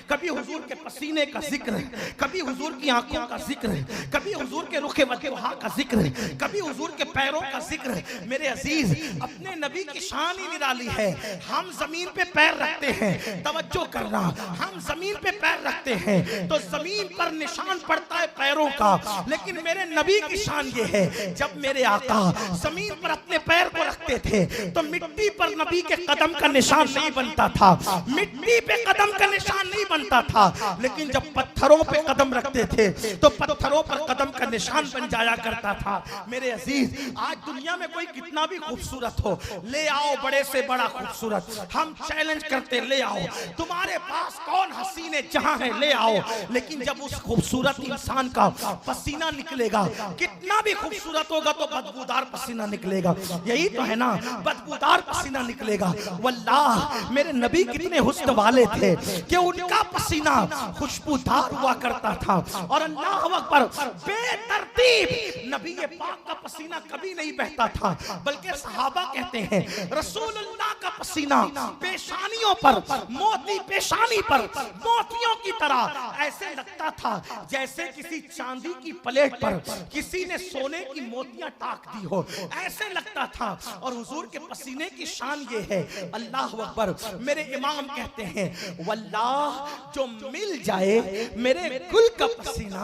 कभी हुजूर के पसीने का जिक्र, कभी हुजूर की आंखों का जिक्र, कभी हुजूर के रुखे वजहा का जिक्र, कभी हुजूर के पैरों का जिक्र। मेरे अजीज, अपने नबी की शान ही निराली है। हम जमीन पे पैर रखते हैं, तवज्जो करना, हम जमीन पे पैर रखते हैं तो जमीन पर निशान पड़ता है पैरों का। लेकिन मेरे नबी की शान ये है, जब मेरे आका जमीन पर अपने पैर को रखते थे तो मिट्टी पर नबी के कदम का निशान नहीं बनता था, मिट्टी पे कदम का निशान नहीं बनता था। लेकिन जब पत्थरों पे कदम रखते थे तो पत्थरों पर कदम का निशान बन जाया करता था। मेरे अजीज, आज दुनिया में कोई कितना भी खूबसूरत हो, ले आओ बड़े से बड़ा खूबसूरत, हम चैलेंज करते ले आओ। तुम्हारे पास कौन हसीने जहां है ले आओ, लेकिन जब उस खूबसूरत इंसान का पसीना निकलेगा, कितना भी खूबसूरत होगा तो बदबूदार पसीना निकलेगा। यही तो है ना, बदबूदार पसीना निकलेगा। वल्लाह मेरे नबी कितने हुस्न वाले थे कि उनका पसीना खुशबूदार हुआ करता था। और अल्लाह अकबर, बेतरतीब नबी पाक का पसीना कभी नहीं बहता था, बल्कि सहाबा कहते हैं रसूलुल्लाह का पसीना पेशानियों पर, मोती पेशानी पर मोतियों की तरह ऐसे लगता था जैसे किसी चांदी की प्लेट पर किसी ने सोने की मोतियां टाक दी हो, ऐसे लगता था। और हुजूर के पसीने की शान ये है, अल्लाह अकबर। मेरे इमाम कहते हैं वल्लाह जो मिल जाए मेरे गुल का पसीना।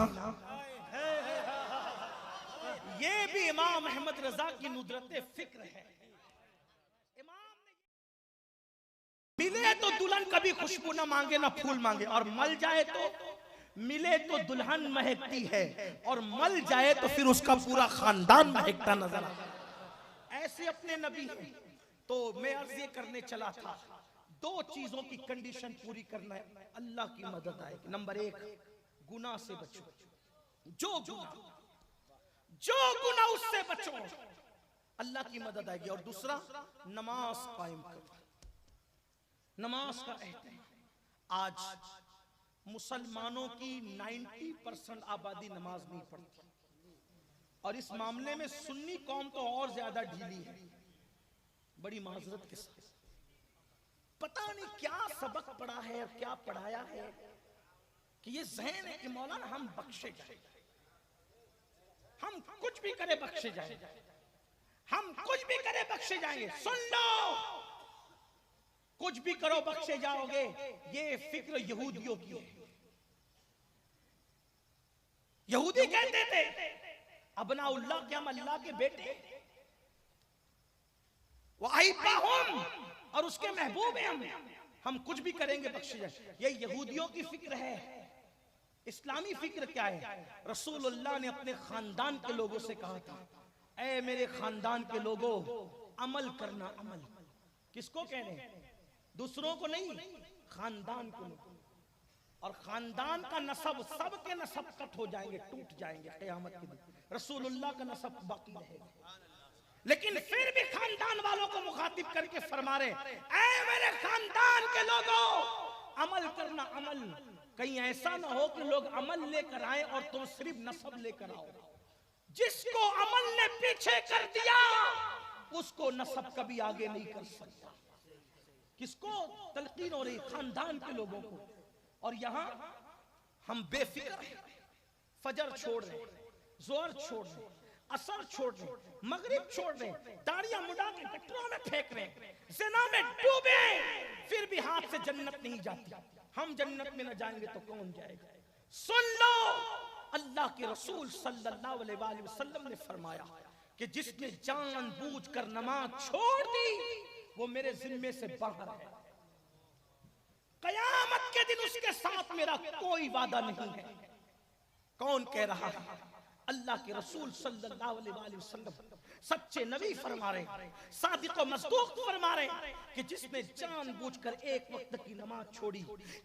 ये भी इमाम अहमद रजा की नुदरते फिक्र है। मिले तो दुल्हन कभी खुशबू ना मांगे ना फूल मांगे, और मल जाए तो, मिले तो दुल्हन महकती है और मल जाए तो फिर उसका पूरा खानदान महकता नजर आता। ऐसे अपने नबी हैं। तो मैं अर्ज ये करने चला था, दो चीजों की कंडीशन पूरी करना है, अल्लाह की मदद आएगी। नंबर एक, गुनाह से बचो, जो गुनाह उससे बचो, अल्लाह की मदद आएगी। और दूसरा, नमाज कायम करो, नमाज का अहतमाम। आज मुसलमानों की 90% आबादी नमाज नहीं पढ़ती, और इस मामले में सुन्नी कौम तो और ज्यादा ढीली है। बड़ी माजरत के साथ, पता नहीं क्या सबक पढ़ा है और क्या पढ़ाया है कि ये ज़हन है कि मौलाना हम बख्शे जाए, हम कुछ भी करे बख्शे जाए, हम कुछ भी करे बख्शे जाएंगे। सुन लो, कुछ भी करो बख्शे जाओगे, ये फिक्र यहूदियों की है। यहूदी कहते थे अबनाउल्लाह के हम अल्लाह के बेटे, वाहिबाहुम और उसके महबूब हैं, हम कुछ भी करेंगे बख्शे जाए। ये यहूदियों की फिक्र है। इस्लामी फिक्र क्या है? रसूलुल्लाह ने अपने खानदान के लोगों से कहा था, ऐ मेरे खानदान के लोगों, अमल करना। अमल किसको कह रहे हैं? दूसरों को नहीं, खानदान को। और खानदान का नसब, सबके नसब कट हो जाएंगे, टूट जाएंगे क़यामत के दिन। रसूलुल्लाह का नसब बाकी रहेगा, लेकिन फिर भी खानदान वालों को मुखातिब करके फरमा रहे, ऐ मेरे खानदान के लोगों, अमल करना। अमल, कहीं ऐसा ना हो कि लोग अमल लेकर आए और तुम सिर्फ नसब लेकर आओ। जिसको अमल ने पीछे कर दिया उसको नसब कभी आगे नहीं कर सकता। किसको तलकीन हो रही? खानदान के लोगों को। और यहां हम बेफिक्र हैं, फजर छोड़ रहे, जोहर छोड़ रहे, असर छोड़ रहे, मगरिब छोड़ रहे, दाढ़ियां मुड़ा के गटरों में फेंक रहे, ज़िना में डूबे, फिर भी हाथ से जन्नत नहीं जाती। हम जन्नत में न जाएंगे तो कौन जाएगा? सुन लो, अल्लाह के रसूल सल्लल्लाहु अलैहि वसल्लम ने फरमाया कि जिसने जानबूझकर नमाज छोड़ दी वो मेरे जिम्मे से बाहर है। कयामत के दिन उसके साथ मेरा कोई वादा नहीं है। कौन कह रहा है? अल्लाह के रसूल सल्लल्लाहु अलैहि वसल्लम सच्चे नबी फरमा रहे, सादिक व मसदूक फरमा रहे कि जिसने जानबूझकर एक वक्त की नमाज छोड़ी,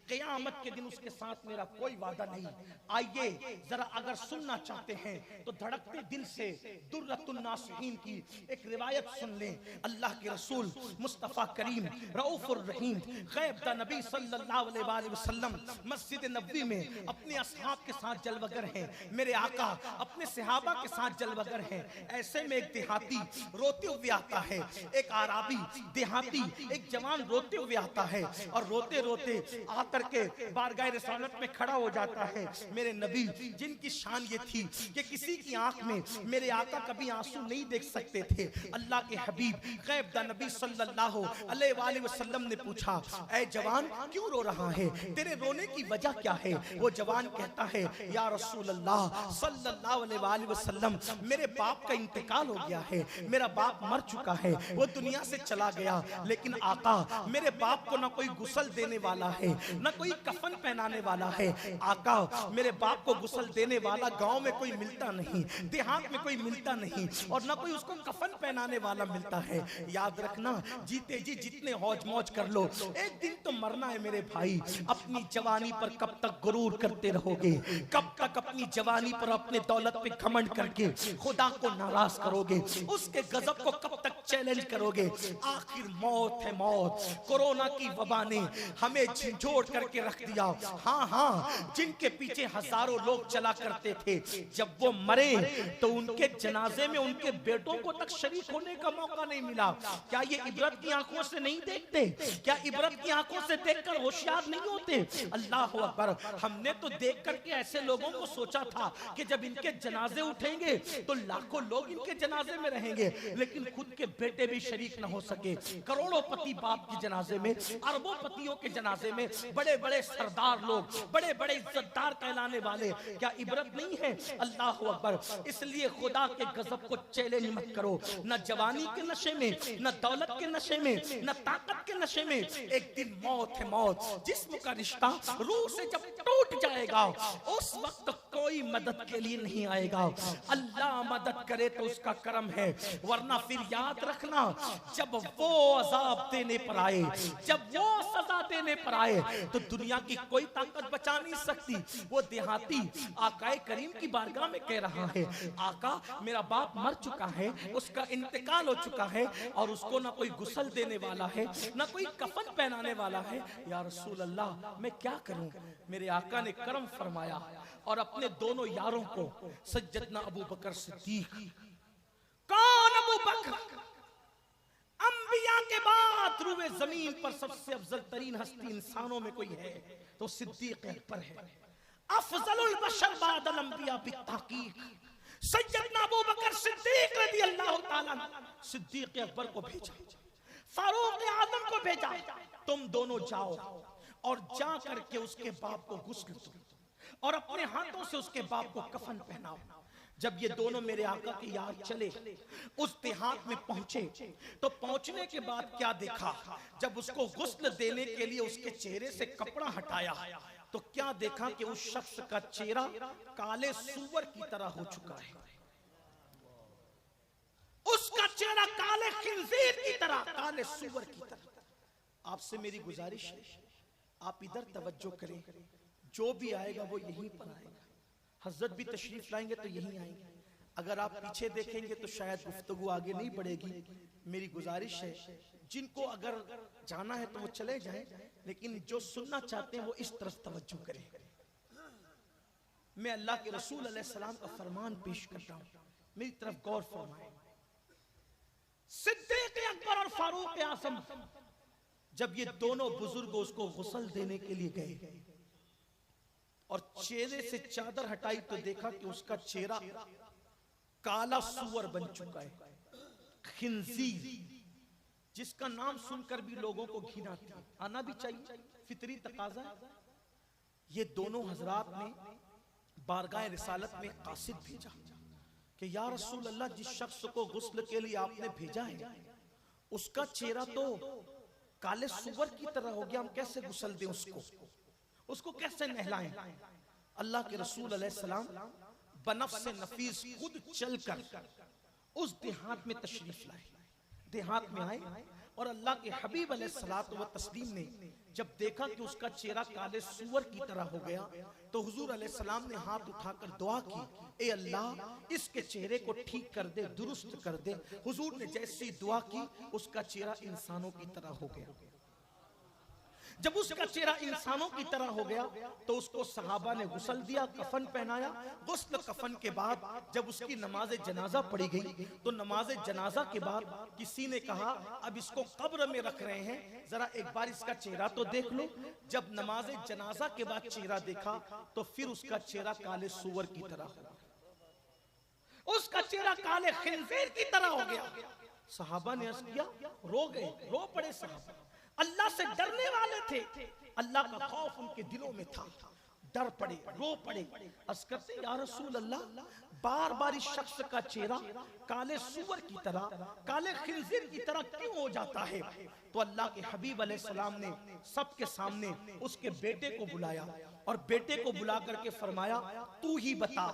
क़यामत के दिन उसके साथ मेरा कोई वादा नहीं। आइए जरा अगर सुनना चाहते हैं तो धड़कते दिल से दुर्रतुन नासिहीन की एक रिवायत सुन लें। अल्लाह के रसूल मुस्तफ़ा करीम रऊफुर रहीम ग़ैब नबी सल्लल्लाहु अलैहि वसल्लम मस्जिद नबवी में अपने असहाब के साथ जलवगर हैं। मेरे आका अपने सहाबा के साथ जलवगर हैं। ऐसे में एक देहाती रोते हुए आता है, एक आराबी देहाती, एक जवान रोते हुए आता है और रोते रोते आकर के बारगाह रिसालत में खड़ा हो जाता है। मेरे नबी जिनकी शान ये थी कि किसी की आंख में मेरे आका कभी आंसू नहीं देख सकते थे, अल्लाह के हबीब ग़ैब नबी सल्लल्लाहु अलैहि वसल्लम ने पूछा, ऐ जवान क्यों रो रहा है? तेरे रोने की वजह क्या है? वो जवान कहता है, या रसूल अल्लाह सल्लल्लाहु अलैहि वसल्लम, मेरे बाप का इंतकाल हो गया है, मेरा बाप मर चुका है, वो दुनिया से चला गया। लेकिन आका मेरे बाप को ना कोई गुस्ल देने वाला है, ना कोई कफन पहनाने वाला है। आका मेरे बाप को गुस्ल देने वाला गांव में कोई मिलता नहीं, देहात में कोई मिलता नहीं, और ना कोई उसको कफन पहनाने वाला मिलता है। याद रखना, जीते जी जितने हौज मौज कर लो, एक दिन तो मरना है मेरे भाई। अपनी जवानी पर कब तक गुरूर करते रहोगे? कब तक अपनी जवानी पर अपने दौलत पे घमंड करके खुदा को नाराज करोगे? उसके गजब को कब तक चैलेंज करोगे? आखिर मौत है मौत। कोरोना की वबा ने हमें झंझोड़ करके रख दिया। हाँ हाँ, जिनके पीछे हजारों लोग चला करते थे, जब वो मरे तो उनके जनाजे में उनके बेटों को तक शरीक होने का मौका नहीं मिला। क्या ये इबरत की आंखों से नहीं देखते? क्या इबरत की आंखों से देखकर होशियार नहीं होते? अल्लाह अकबर। हमने तो देख करके ऐसे लोगों को सोचा था कि जब इनके जनाजे उठेंगे तो लाखों लोग इनके जनाजे में रहेंगे, लेकिन खुद के बेटे भी शरीक न हो सके। करोड़ों पति बाप के जनाजे में, अरबों पतियों के जनाजे में, बड़े बड़े सरदार लोग, बड़े बड़े इज्जतदार कहलाने वाले, क्या इबरत नहीं है? अल्लाह अकबर। इसलिए खुदा के गजब को चैलेंज मत करो। न जवानी के नशे में, न दौलत के नशे में, न ताकत के नशे में। एक दिन मौत है मौत। जिस्म का रिश्ता रूह से जब टूट जाएगा उस वक्त कोई मदद के लिए नहीं आएगा। अल्लाह मदद करे तो उसका करम है, वरना फिर याद रखना, जब वो अजाब देने पर आए, जब वो सजा देने पर आए, तो दुनिया की कोई ताकत बचा नहीं सकती। वो देहाती आकाए करीम की बारगाह में कह रहा है, आका मेरा बाप मर चुका है, उसका इंतकाल हो चुका है, और उसको ना कोई गुस्ल देने वाला है, ना कोई कफन पहनाने वाला है। या रसूल अल्लाह, मैं क्या करूं? मेरे आका ने करम फरमाया और अपने दोनों यारों को, सज्जदना अबू बकर सिद्दीक। कौन अबू बकर? अंबिया के बाद रूए जमीन पर सबसे अफजल तरीन हस्ती इंसानों में कोई है तो सिद्दीक अकबर है। अफजलुल बशर बादल अंबिया बित्ताकीक सैयदना अबू बकर सिद्दीक रज़ियल्लाहु ताला सिद्दीक अकबर को भेजा, फारूक आजम को भेजा, तुम दोनों जाओ और जा करके उसके बाप को गुस्ल दो। और अपने हाथों से उसके बाप को कफन पहनाओ। जब ये दोनों मेरे आका के यार चले उस देहात में पहुंचे, तो पहुंचने के बाद क्या देखा, जब उसको गुस्ल देने के लिए उसके चेहरे से कपड़ा हटाया तो क्या देखा कि उस शख्स का चेहरा काले सूअर की तरह हो चुका है। उसका चेहरा काले खिंजीर की तरह, काले सूअर की तरह। आपसे मेरी गुजारिश है, आप इधर तवज्जो करें, जो भी आएगा वो यहीं पर आएगा। हजरत भी तशरीफ लाएंगे तो यहीं आएंगे। अगर आप पीछे देखेंगे तो शायद गुफ्तगू आगे नहीं बढ़ेगी। मेरी गुजारिश है, जिनको अगर जाना है तो वो चले जाएं, लेकिन जो सुनना चाहते हैं वो इस तरफ तवज्जो करें। मैं अल्लाह के रसूल अलैहिस्सलाम का फरमान पेश कर रहा हूं, मेरी तरफ गौर फरमाएं। सिद्दीक अकबर और फारूक आज़म जब ये दोनों बुजुर्ग उसको गुस्ल देने के लिए गए और चेहरे से चादर हटाई तो देखा कि उसका चेहरा काला सूअर बन चुका है, खिंजीर, जिसका नाम सुनकर भी लोगों को घिन आती है। आना भी चाहिए, फितरी तकाजा है। ये दोनों हजरात ने बारगाह रिसालत में कासिद भेजा कि या रसूल अल्लाह, जिस शख्स को गुस्ल के लिए आपने भेजा है उसका चेहरा तो काले सूअर की तरह हो गया, हम कैसे गुस्ल दें उसको कैसे नहलाएं। अल्लाह के रसूल अलैहिस्सलाम बनफ्स नफीस खुद चलकर उस देहात में तशरीफ लाए। देहात में आए और अल्लाह के हबीब अलैहिस्सलातु व तस्लीम ने जब देखा कि उसका चेहरा काले सूअर की तरह हो गया तो हुजूर अलैहिस्सलाम ने हाथ उठाकर दुआ की, ए अल्लाह इसके चेहरे को ठीक कर दे, दुरुस्त कर दे। हुजूर ने जैसी दुआ की उसका चेहरा इंसानों की तरह हो गया। जब उसका चेहरा इंसानों की तरह हो गया तो उसको सहाबा ने गुस्ल दिया, कफन पहनाया। गुस्ल कफन के बाद जब उसकी नमाज जनाजा पढ़ी गई तो नमाज जनाजा के बाद किसी ने कहा अब इसको कब्र में रख रहे हैं, जरा एक बार इसका चेहरा तो देख लो। जब नमाज जनाजा के बाद चेहरा देखा तो फिर उसका चेहरा काले सूअर की तरह हो गया, उसका चेहरा काले खिंजीर की तरह हो गया। सहाबा ने अर्ज किया, रो गए, रो पड़े सहाबा। अल्लाह से डरने वाले थे, अल्लाह का खौफ उनके दिलों में था, डर पड़े, रो पड़े। अर्ज करते या रसूल अल्लाह, बार बार इस शख्स का चेहरा काले सूअर की तरह, काले खिंजीर की तरह क्यों हो जाता है? तो अल्लाह के हबीब अलैहिस्सलाम ने सबके सामने उसके बेटे को बुलाया और बेटे को बुला करके फरमाया, तू ही बता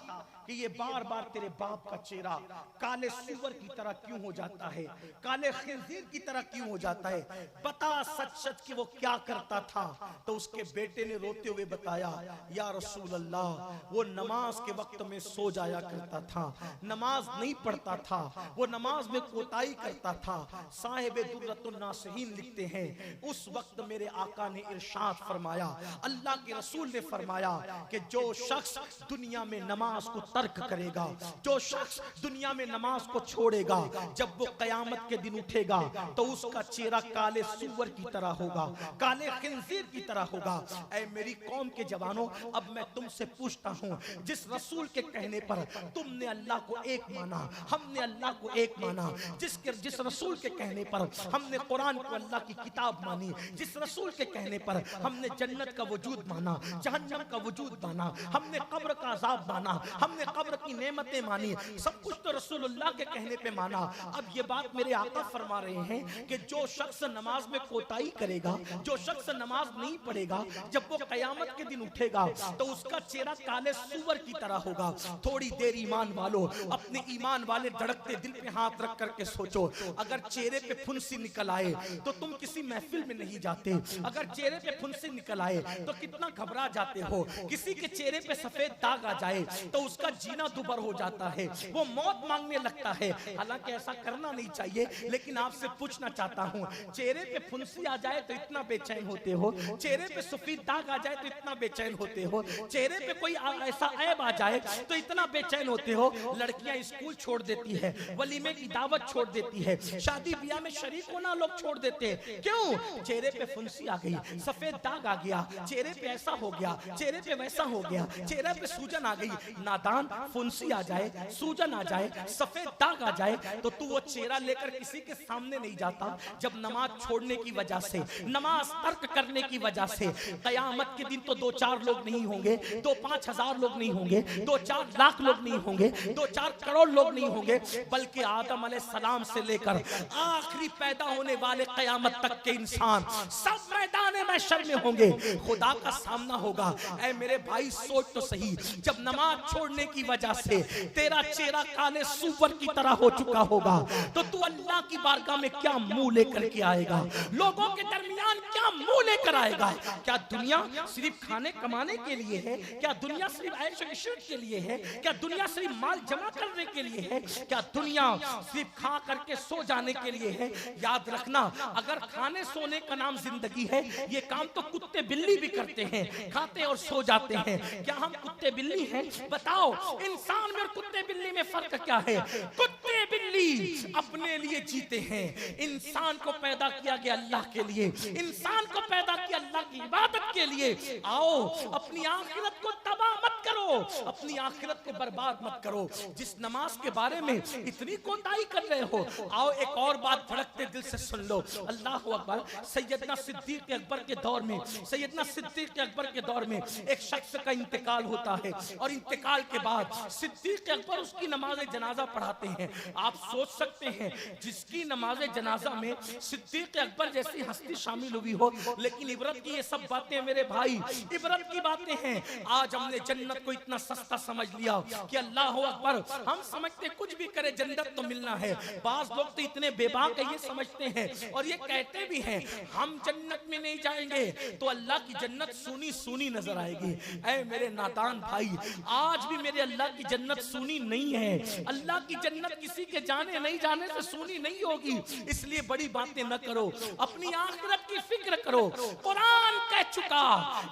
कि ये बार बार तेरे बाप का चेहरा काले सूअर की तरह क्यों हो जाता है, काले खिंजीर की तरह क्यों हो जाता है? बता सच सच कि वो क्या करता था। तो उसके बेटे ने रोते हुए बताया, या रसूल अल्लाह, वो नमाज के वक्त में सो जाया करता था, नमाज नहीं पढ़ता था, वो नमाज में कोताही करता था। साहिब दुर्रतुन नासिहीन लिखते हैं, उस वक्त मेरे आका ने इरशाद फरमाया, अल्लाह के रसूल ने फरमाया कि जो शख्स दुनिया में नमाज को तर्क करेगा, जो शख्स दुनिया में नमाज को छोड़ेगा, जब वो कयामत के दिन उठेगा तो उसका चेहरा काले सूअर की तरह होगा, काले खिंजीर की तरह होगा। ऐ मेरी कौम के जवानों, अब मैं तुमसे पूछता हूँ, जिस रसूल के कहने पर तुमने अल्लाह को एक माना, हमने अल्लाह को एक माना, जिस रसूल के कहने पर हमने कुरान को अल्लाह की किताब मानी, जिस रसूल के कहने पर हमने जन्नत का वजूद माना, जहन्नम का वजूद माना, हमने कब्र का अजाब माना, हमने कब्र की नेमतें मानी, सब कुछ तो रसूलुल्लाह के कहने पे माना। अब ये बात मेरे आका फरमा रहे हैं कि जो शख्स नमाज में कोताही करेगा, जो शख्स नमाज नहीं पढ़ेगा, जब वो कयामत के दिन उठेगा तो उसका चेहरा काले सूअर की तरह होगा। थोड़ी देर ईमान वालों, अपने ईमान वाले धड़कते दिल पे हाथ रख करके सोचो, अगर चेहरे पे फुंसी निकल आए तो तुम किसी महफिल में नहीं जाते, अगर चेहरे पे फुंसी निकल आए तो कितना घबरा जाते हो। किसी के चेहरे पे सफेद दाग आ जाए तो उसका जीना दुभर हो जाता है, वो मौत मांगने लगता है। हालांकि ऐसा करना नहीं चाहिए, लेकिन आपसे पूछना चाहता हूँ, चेहरे पे फुंसी आ जाए तो इतना बेचैन होते हो, चेहरे पे सफेद दाग आ जाए तो इतना बेचैन होते हो, चेहरे पे कोई ऐसा ऐब आ जाए तो इतना बेचैन होते हो। लड़कियां स्कूल छोड़ देती है, वलीमे की दावत छोड़ देती है, शादी ब्याह में शरीक होना लोग छोड़ देते हैं। क्यों? चेहरे पे फुंसी आ गई, सफेद दाग आ गया, चेहरे पे ऐसा हो गया। गया, चेहरे पे वैसा हो गया, चेहरे पे सूजन आ गई। नादान, फुंसी आ जाए, सूजन आ जाए, सफेद दाग आ जाए, तो तू वो चेहरा लेकर किसी के सामने नहीं जाता। जब नमाज छोड़ने की वजह से, नमाज तर्क करने की वजह से कयामत के दिन तो 2-4 लोग नहीं होंगे, 2-5 हजार लोग नहीं होंगे, 2-4 लाख लोग नहीं होंगे, 2-4 करोड़ लोग नहीं होंगे, बल्कि आदम अलैहिस्सलाम से लेकर आखिरी पैदा होने वाले कयामत तक के इंसान सब मैदान महशर में होंगे, खुदा का सामना होगा। ऐ मेरे भाई सोच तो सही, जब नमाज छोड़ने की वजह से तेरा चेहरा काले सूअर की तरह हो चुका होगा, तो तू अल्लाह की बारगाह में क्या मुंह लेकर के आएगा? लोगों के दरमियान क्या मुंह लेकर आएगा? क्या दुनिया सिर्फ खाने कमाने के लिए है? क्या दुनिया सिर्फ ऐश और इशरत के लिए है? क्या दुनिया सिर्फ माल जमा करने के लिए है? क्या दुनिया सिर्फ खा करके सो जाने के लिए है? याद रखना, अगर खाने सोने का नाम जिंदगी है, ये काम तो कुत्ते बिल्ली भी करते हैं, खाते और सो जाते हैं। क्या हम कुत्ते बिल्ली हैं? बताओ, इंसान में और कुत्ते बिल्ली में फर्क क्या है? कुत्ते बिल्ली अपने लिए जीते हैं, इंसान को पैदा किया गया अल्लाह के लिए, इंसान को पैदा किया अल्लाह की इबादत के लिए। आओ, अपनी आखिरत को तबाह मत करो, अपनी आखिरत को बर्बाद मत करो। जिस नमाज के बारे में इतनी कोताही कर रहे हो, आओ एक और बात धड़कते दिल से सुन लो। अल्लाह अकबर। सैयदना सिद्दीक अकबर के दौर में, सैयदना सिद्दीक अकबर के दौर में एक शख्स का इंतकाल होता है, और इंतकाल के बाद सिद्दीक अकबर उसकी नमाज जनाजा पढ़ाते हैं। आप सोच सकते हैं, जिसकी नमाज जनाजा में सिद्दीक अकबर जैसी हस्ती शामिल हुई हो, लेकिन इबरत की ये सब बातें मेरे भाई, इबरत की बातें हैं। आज हमने जन्नत को इतना सस्ता समझ लिया कि अल्लाह अकबर, हम समझते कुछ भी करे जन्नत तो मिलना है। बाज लोग तो इतने बेबाक है, ये समझते हैं और ये कहते भी हैं, हम जन्नत में नहीं जाएंगे तो अल्लाह की जन्नत सूनी सूनी नजर आएगी। ऐ मेरे नादान भाई, आज भी मेरे अल्लाह की जन्नत सूनी नहीं है। अल्लाह की जन्नत किसी के जाने नहीं जाने से सूनी नहीं होगी। इसलिए बड़ी बातें न करो, अपनी आखिरत की फिक्र करो। कुरान कह चुका,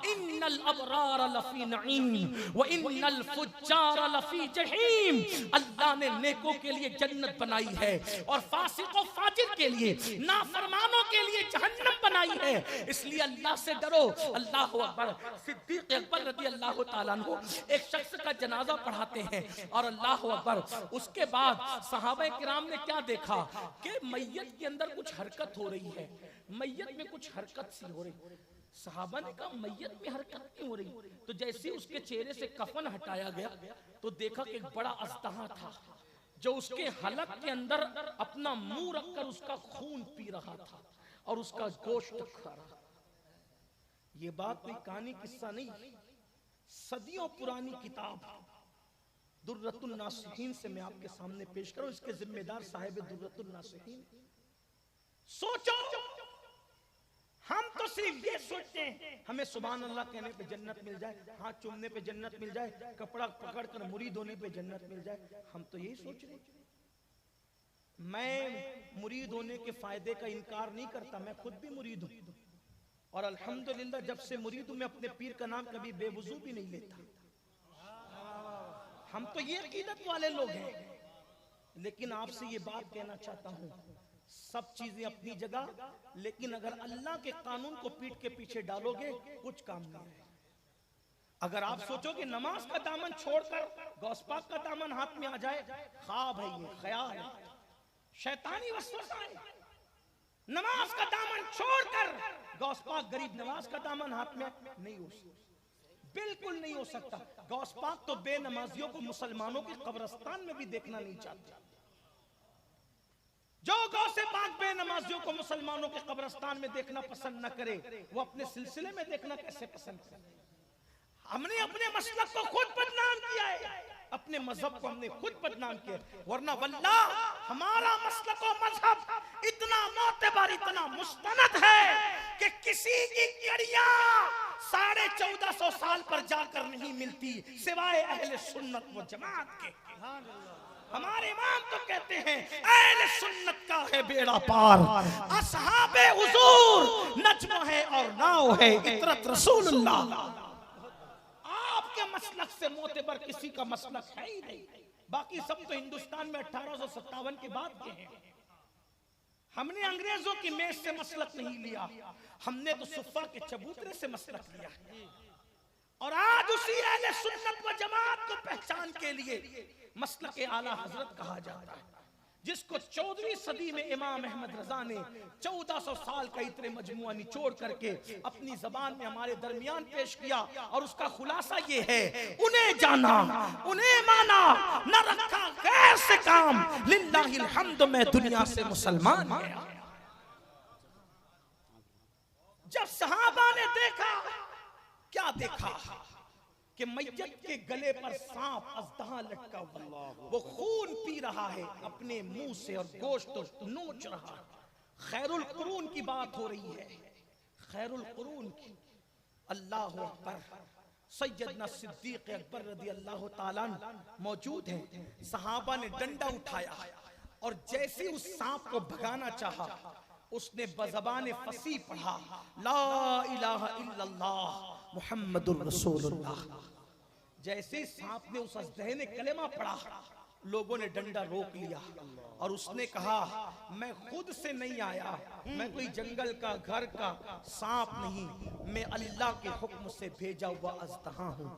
इन्नल अबरार लफी नईम व इन्नल फुज्जार लफी जहीम। अल्लाह ने नेकों के लिए जन्नत बनाई है और फासिकों फाजिर के लिए, नाफरमानों के लिए जहन्नम बनाई है। इसलिए अल्लाह से डरो। अल्लाह अकबर। सिद्दीक अकबर रज़ी अल्लाह ताला अन्हु एक शख्स का जनाजा पढ़ाते हैं, और अल्लाह अकबर, उसके बाद सहाबा किराम ने क्या देखा कि मैयत के अंदर कुछ हरकत हो रही है, मैयत में कुछ हरकत सी हो रही। सहाबा ने कहा, मैयत में हरकत क्यों हो रही? तो जैसे उसके चेहरे से कफन हटाया गया तो देखा कि एक बड़ा अस्तहा था जो उसके हलक के अंदर अपना मुंह रखकर उसका खून पी रहा था और उसका गोश्त खा रहा। ये बात कोई कहानी किस्सा नहीं, सदियों पुरानी किताब दुर्रतुल नासिहीन से मैं आपके सामने पेश करूं। इसके जिम्मेदार साहिब दुर्रतुल नासिहीन। सोचो, हम तो सिर्फ ये सोचते हैं हमें सुभान अल्लाह कहने पे जन्नत मिल जाए, हाथ चूमने पे जन्नत मिल जाए, कपड़ा पकड़कर मुरीद होने पे जन्नत मिल जाए। हम तो यही सोच रहे हैं। मैं मुरीद होने के फायदे का इनकार नहीं करता, मैं खुद भी मुरीद हूं, और अल्हम्दुलिल्लाह जब से मुरीद हूं मैं अपने पीर का नाम कभी बेवजू भी नहीं लेता। हम तो ये अकीदत वाले लोग हैं। लेकिन आपसे ये बात कहना चाहता हूं, सब चीजें अपनी जगह, लेकिन अगर अल्लाह के कानून को पीठ के पीछे डालोगे कुछ काम नहीं है। अगर आप सोचो कि नमाज का दामन छोड़कर गौसपाक का दामन हाथ में आ जाए, ख्वाब है, ये ख्याल है, शैतानी वसवसा है। नमाज का दामन छोड़कर गौसपाक गरीब नवाज का दामन हाथ में नहीं हो सकता, बिल्कुल नहीं हो सकता। गौसपाक तो बेनमाजियों को मुसलमानों के कब्रिस्तान में भी देखना नहीं चाहते। जो गौसे पाक बेनमाजियों को मुसलमानों के कब्रिस्तान में देखना पसंद न करे, वो अपने सिलसिले में देखना कैसे पसंद करे? हमने अपने मसलक को खुद बदनाम किया है, अपने मजहब को हमने खुद बदनाम किया, वरना वल्लाह हमारा मसलक और मजहब इतना मोतबर, इतना मुस्तनद है कि किसी की कड़ियां 1450 साल पर जाकर नहीं मिलती सिवाय अहले सुन्नत व जमात के। हमारे इमाम तो कहते हैं, अहले सुन्नत का है बेड़ा पार, असहाबे हुजूर नज्म है और नाव है इतरत रसूलुल्लाह। आपके मसलक से मोतबर किसी का मसलक है ही नहीं। बाकी सब तो हिंदुस्तान में 1857 के बाद के हैं। हमने अंग्रेजों की मेज से मसलक नहीं लिया, हमने तो सुफ़ा के चबूतरे से मसलक लिया। और आज उसी अहले सुन्नत व जमात को पहचान के लिए मसलक आला हजरत कहा जाता है, जिसको 14वीं सदी में इमाम अहमद रजा ने 1400 साल का इतने मजमुआ निचोड़ करके अपनी जबान में हमारे दरमियान पेश किया। और उसका खुलासा ये है, उन्हें जाना, उन्हें माना, न रखा गैर से काम, लिल्लाहिल हम्द मैं दुनिया से मुसलमान गया। जब सहाबा ने देखा, क्या देखा कि मैयत के गले पर सांप अज़दहा लटका हुआ, वो खून पी रहा है अपने मुंह से और गोश्त नोच रहा है। खैरुल कुरून की बात हो रही है, खैरुल कुरून की। अल्लाह अकबर। सैयदना सिद्दीक अकबर रज़ी अल्लाह ताला मौजूद हैं। सहाबा ने डंडा उठाया और जैसे उस सांप को भगाना चाहा, उसने बज़बान फसी पढ़ा, ला इलाहा इल्लल्लाह मुहम्मदुर रसूलुल्लाह। जैसे सांप ने उस अज़दहे ने कलेमा पढ़ा, लोगों ने डंडा रोक लिया और उसने कहा, मैं खुद से नहीं आया, मैं कोई जंगल का घर का सांप नहीं, मैं अल्लाह के हुक्म से भेजा हुआ अज़दहा हूँ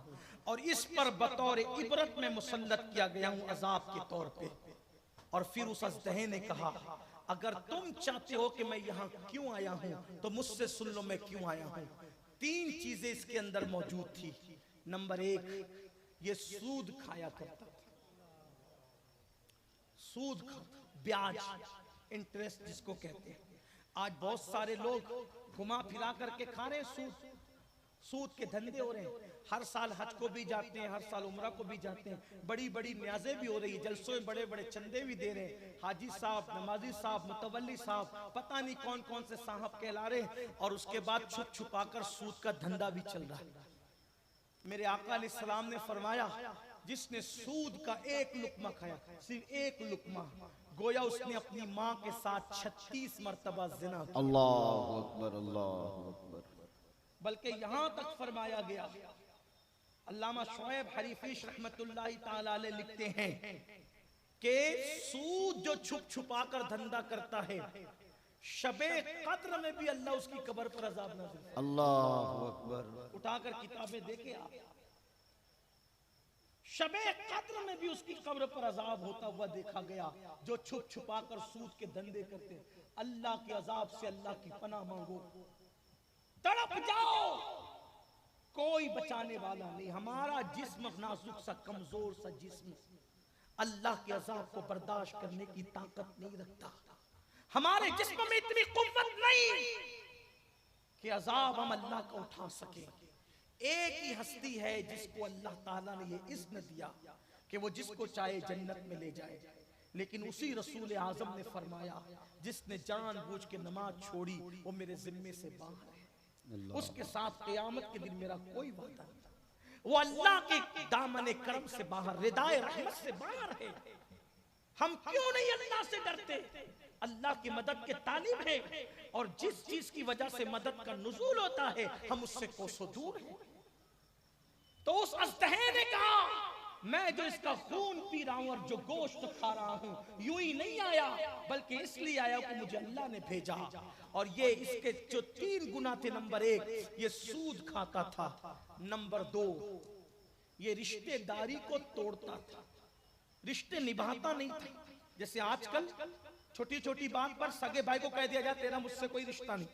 और इस पर बतौर इबरत में मुसल्लत किया गया हूँ अजाब के तौर पे। और फिर उस अज़दहे ने कहा, अगर तुम चाहते हो कि मैं यहाँ क्यों आया हूँ तो मुझसे सुन लो मैं क्यों आया हूँ। 3 चीजें इसके अंदर मौजूद थी। नंबर 1, ये सूद खाया करता था, सूद ब्याज, इंटरेस्ट जिसको कहते हैं। आज बहुत सारे लोग घुमा फिरा करके खा रहे हैं, सूद के धंधे हो रहे हैं। हर साल हज को भी जाते हैं, हर साल उम्रा को भी जाते हैं, बड़ी बड़ी न्याज़ें भी हो रही है, जलसों में बड़े बड़े चंदे भी दे रहे हैं। हाजी साहब, नमाजी साहब, मुतवल्ली साहब, पता नहीं कौन कौन से साहब कहला रहे हैं। और उसके बाद छुप छुपा कर सूद का धंधा भी चल रहा है। मेरे आका अलैहिस्सलाम ने फरमाया, जिसने सूद का एक लुकमा खाया, सिर्फ एक लुकमा, गोया उसने अपनी माँ के साथ 36 मरतबा ज़िना किया। अल्लाहु अकबर, अल्लाहु अकबर। बल्कि यहां तक फरमाया गया, अल्लामा शुएब हरीफिश रहमतुल्लाहि ताला अलैह लिखते हैं कि सूद जो छुप छुपा कर धंधा करता है, शबे कद्र में भी अल्लाह उसकी कब्र पर अजाब नाज़िल करता है। अल्लाहु अकबर। उठाकर किताबें देखे आप, शबे कद्र में भी उसकी कब्र पर अजाब होता हुआ देखा गया। जो छुप छुपा कर सूद के धंधे करते, अल्लाह के अजाब से अल्लाह की पनाह मांगो, तड़प जाओ, कोई बचाने वाला नहीं। हमारा जिस्म नाजुक सा, कमजोर सा जिस्म अल्लाह के अजाब को बर्दाश्त करने की ताकत नहीं रखता। हमारे जिस्म में इतनी कुव्वत नहीं कि अजाब हम अल्लाह का उठा सके। एक ही हस्ती है जिसको अल्लाह ताला ने ये इज़्न दिया कि वो जिसको चाहे जन्नत में ले जाए, लेकिन उसी रसूल आजम ने फरमाया, जिसने जानबूझ के नमाज छोड़ी वो मेरे जिम्मे से बाहर है, उसके साथ क़यामत के दिन मेरा कोई वादा नहीं। वो अल्लाह के दामन करम से बाहर, रिदाए रहमत से बाहर है। हम क्यों नहीं अल्लाह से डरते? अल्लाह की मदद के तालिब है और जिस चीज की वजह से मदद का नुज़ूल होता है हम उससे कोसों दूर हैं। तो उस अज़दहे ने कहा, मैं जो इसका खून पी रहा हूं और जो गोश्त खा रहा हूं, यूं ही नहीं आया, बल्कि इसलिए आया कि मुझे अल्लाह ने भेजा। और ये इसके जो 3 गुना थे, नंबर 1 ये सूद खाता था, नंबर 2 ये रिश्तेदारी को तोड़ता था, रिश्ते निभाता नहीं था। जैसे आजकल छोटी छोटी बात पर सगे भाई को कह दिया जाए तेरा मुझसे कोई रिश्ता नहीं,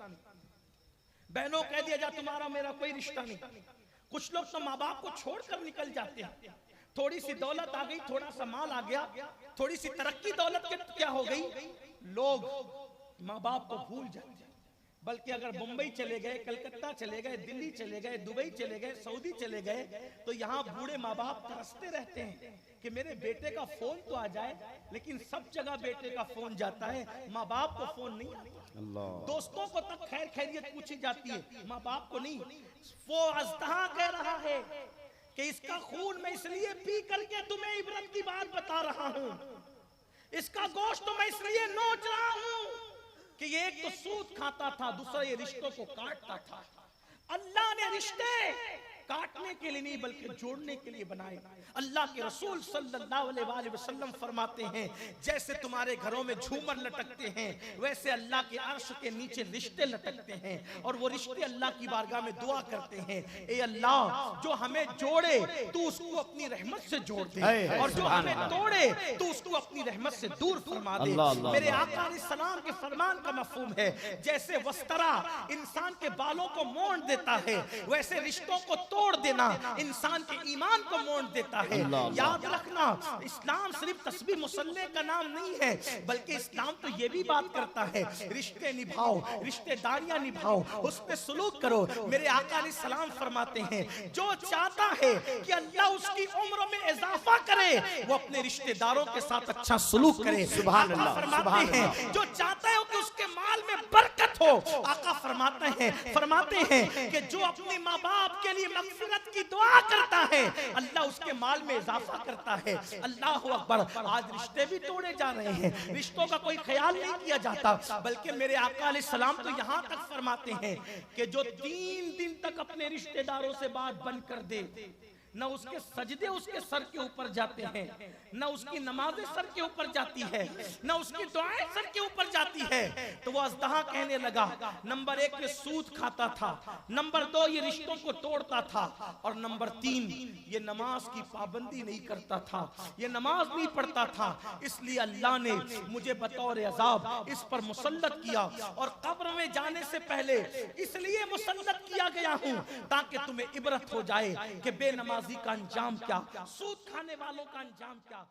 बहनों कह दिया जाए तुम्हारा मेरा कोई रिश्ता नहीं। कुछ लोग तो माँ बाप को छोड़कर निकल जाते हैं। थोड़ी सी दौलत आ गई, थोड़ा सा माल आ गया, थोड़ी सी तरक्की दौलत के क्या हो गई, लोग माँ बाप को भूल जाते हैं। बल्कि अगर मुंबई चले गए, कलकत्ता चले गए, दिल्ली चले गए, दुबई चले गए, सऊदी चले गए, तो यहाँ बूढ़े माँ बाप तरसते रहते हैं कि मेरे बेटे का फोन तो आ जाए, लेकिन सब जगह बेटे का फोन जाता है, माँ बाप को फोन नहीं आता। दोस्तों को तक खैर खैरियत पूछी जाती है, माँ बाप को नहीं। वो अज़दहा कह रहा है कि इसका खून मैं इसलिए पी करके तुम्हें इबरत की बात बता रहा हूँ, इसका गोश्त तो मैं इसलिए नोच रहा हूँ कि ये एक तो सूद खाता था, दूसरा ये रिश्तों को काटता था। अल्लाह ने रिश्ते काटने के लिए नहीं बल्कि जोड़ने के लिए बनाए। अल्लाह के रसूल सल्लल्लाहु अलैहि वसल्लम फरमाते हैं, जैसे तुम्हारे घरों में झूमर लटकते हैं वैसे अल्लाह के अर्श के नीचे रिश्ते लटकते हैं, और वो रिश्ते अल्लाह की बारगाह में दुआ करते हैं, ए अल्लाह जो हमें जोड़े तू उसको अपनी रहमत से जोड़ दे, और जो हमें तोड़े तू उसको अपनी रहमत से दूर फरमा दे। मेरे आका अलैहिस्सलाम के फरमान का मफहूम है, जैसे वस्तरा इंसान के बालों को मोड़ देता है वैसे रिश्तों को तोड़ देना इंसान के ईमान को मोड़ देता है। याद रखना, इस्लाम सिर्फ तस्बीह मुसल्ले का नाम नहीं है, बल्कि इस्लाम तो ये भी बात करता है रिश्ते निभाओ, रिश्तेदारियां निभाओ, उस पे सुलूक करो। मेरे आका अलैहिस्सलाम फरमाते हैं, जो चाहता है कि अल्लाह उसकी उम्र में इजाफा करे वो अपने रिश्तेदारों के साथ अच्छा सुलूक करे। सुभान अल्लाह। फरमाते हैं जो चाहता है कि उसके माल में बरकत हो, आका फरमाते हैं कि जो अपने माँ बाप के लिए मगफिरत की दुआ करता है अल्लाह उसके माल में इजाफा करता है। अल्लाह अकबर। आज रिश्ते भी तोड़े जा रहे हैं, रिश्तों का कोई ख्याल नहीं किया जाता, बल्कि मेरे आका अलैहिस्सलाम तो यहाँ तक फरमाते हैं कि जो 3 दिन तक अपने रिश्तेदारों से बात बंद कर दे, न उसके सजदे उसके सर के ऊपर जाते हैं, न उसकी नमाजें सर के ऊपर जाती है, न उसकी दुआएं सर के ऊपर जाती है, तो वो अज़दहा कहने लगा, नंबर 1 पे सूद खाता था, नंबर 2 ये रिश्तों को तोड़ता था, और नंबर 3 ये नमाज की पाबंदी नहीं करता था, ये नमाज नहीं पढ़ता था। इसलिए अल्लाह ने मुझे बतौर अज़ाब इस पर मुसल्लत किया, और कब्र में जाने से पहले इसलिए मुसल्लत किया गया हूँ ताकि तुम्हें इबरत हो जाए कि बेनमाजी का अंजाम क्या, सूद खाने वालों का अंजाम क्या।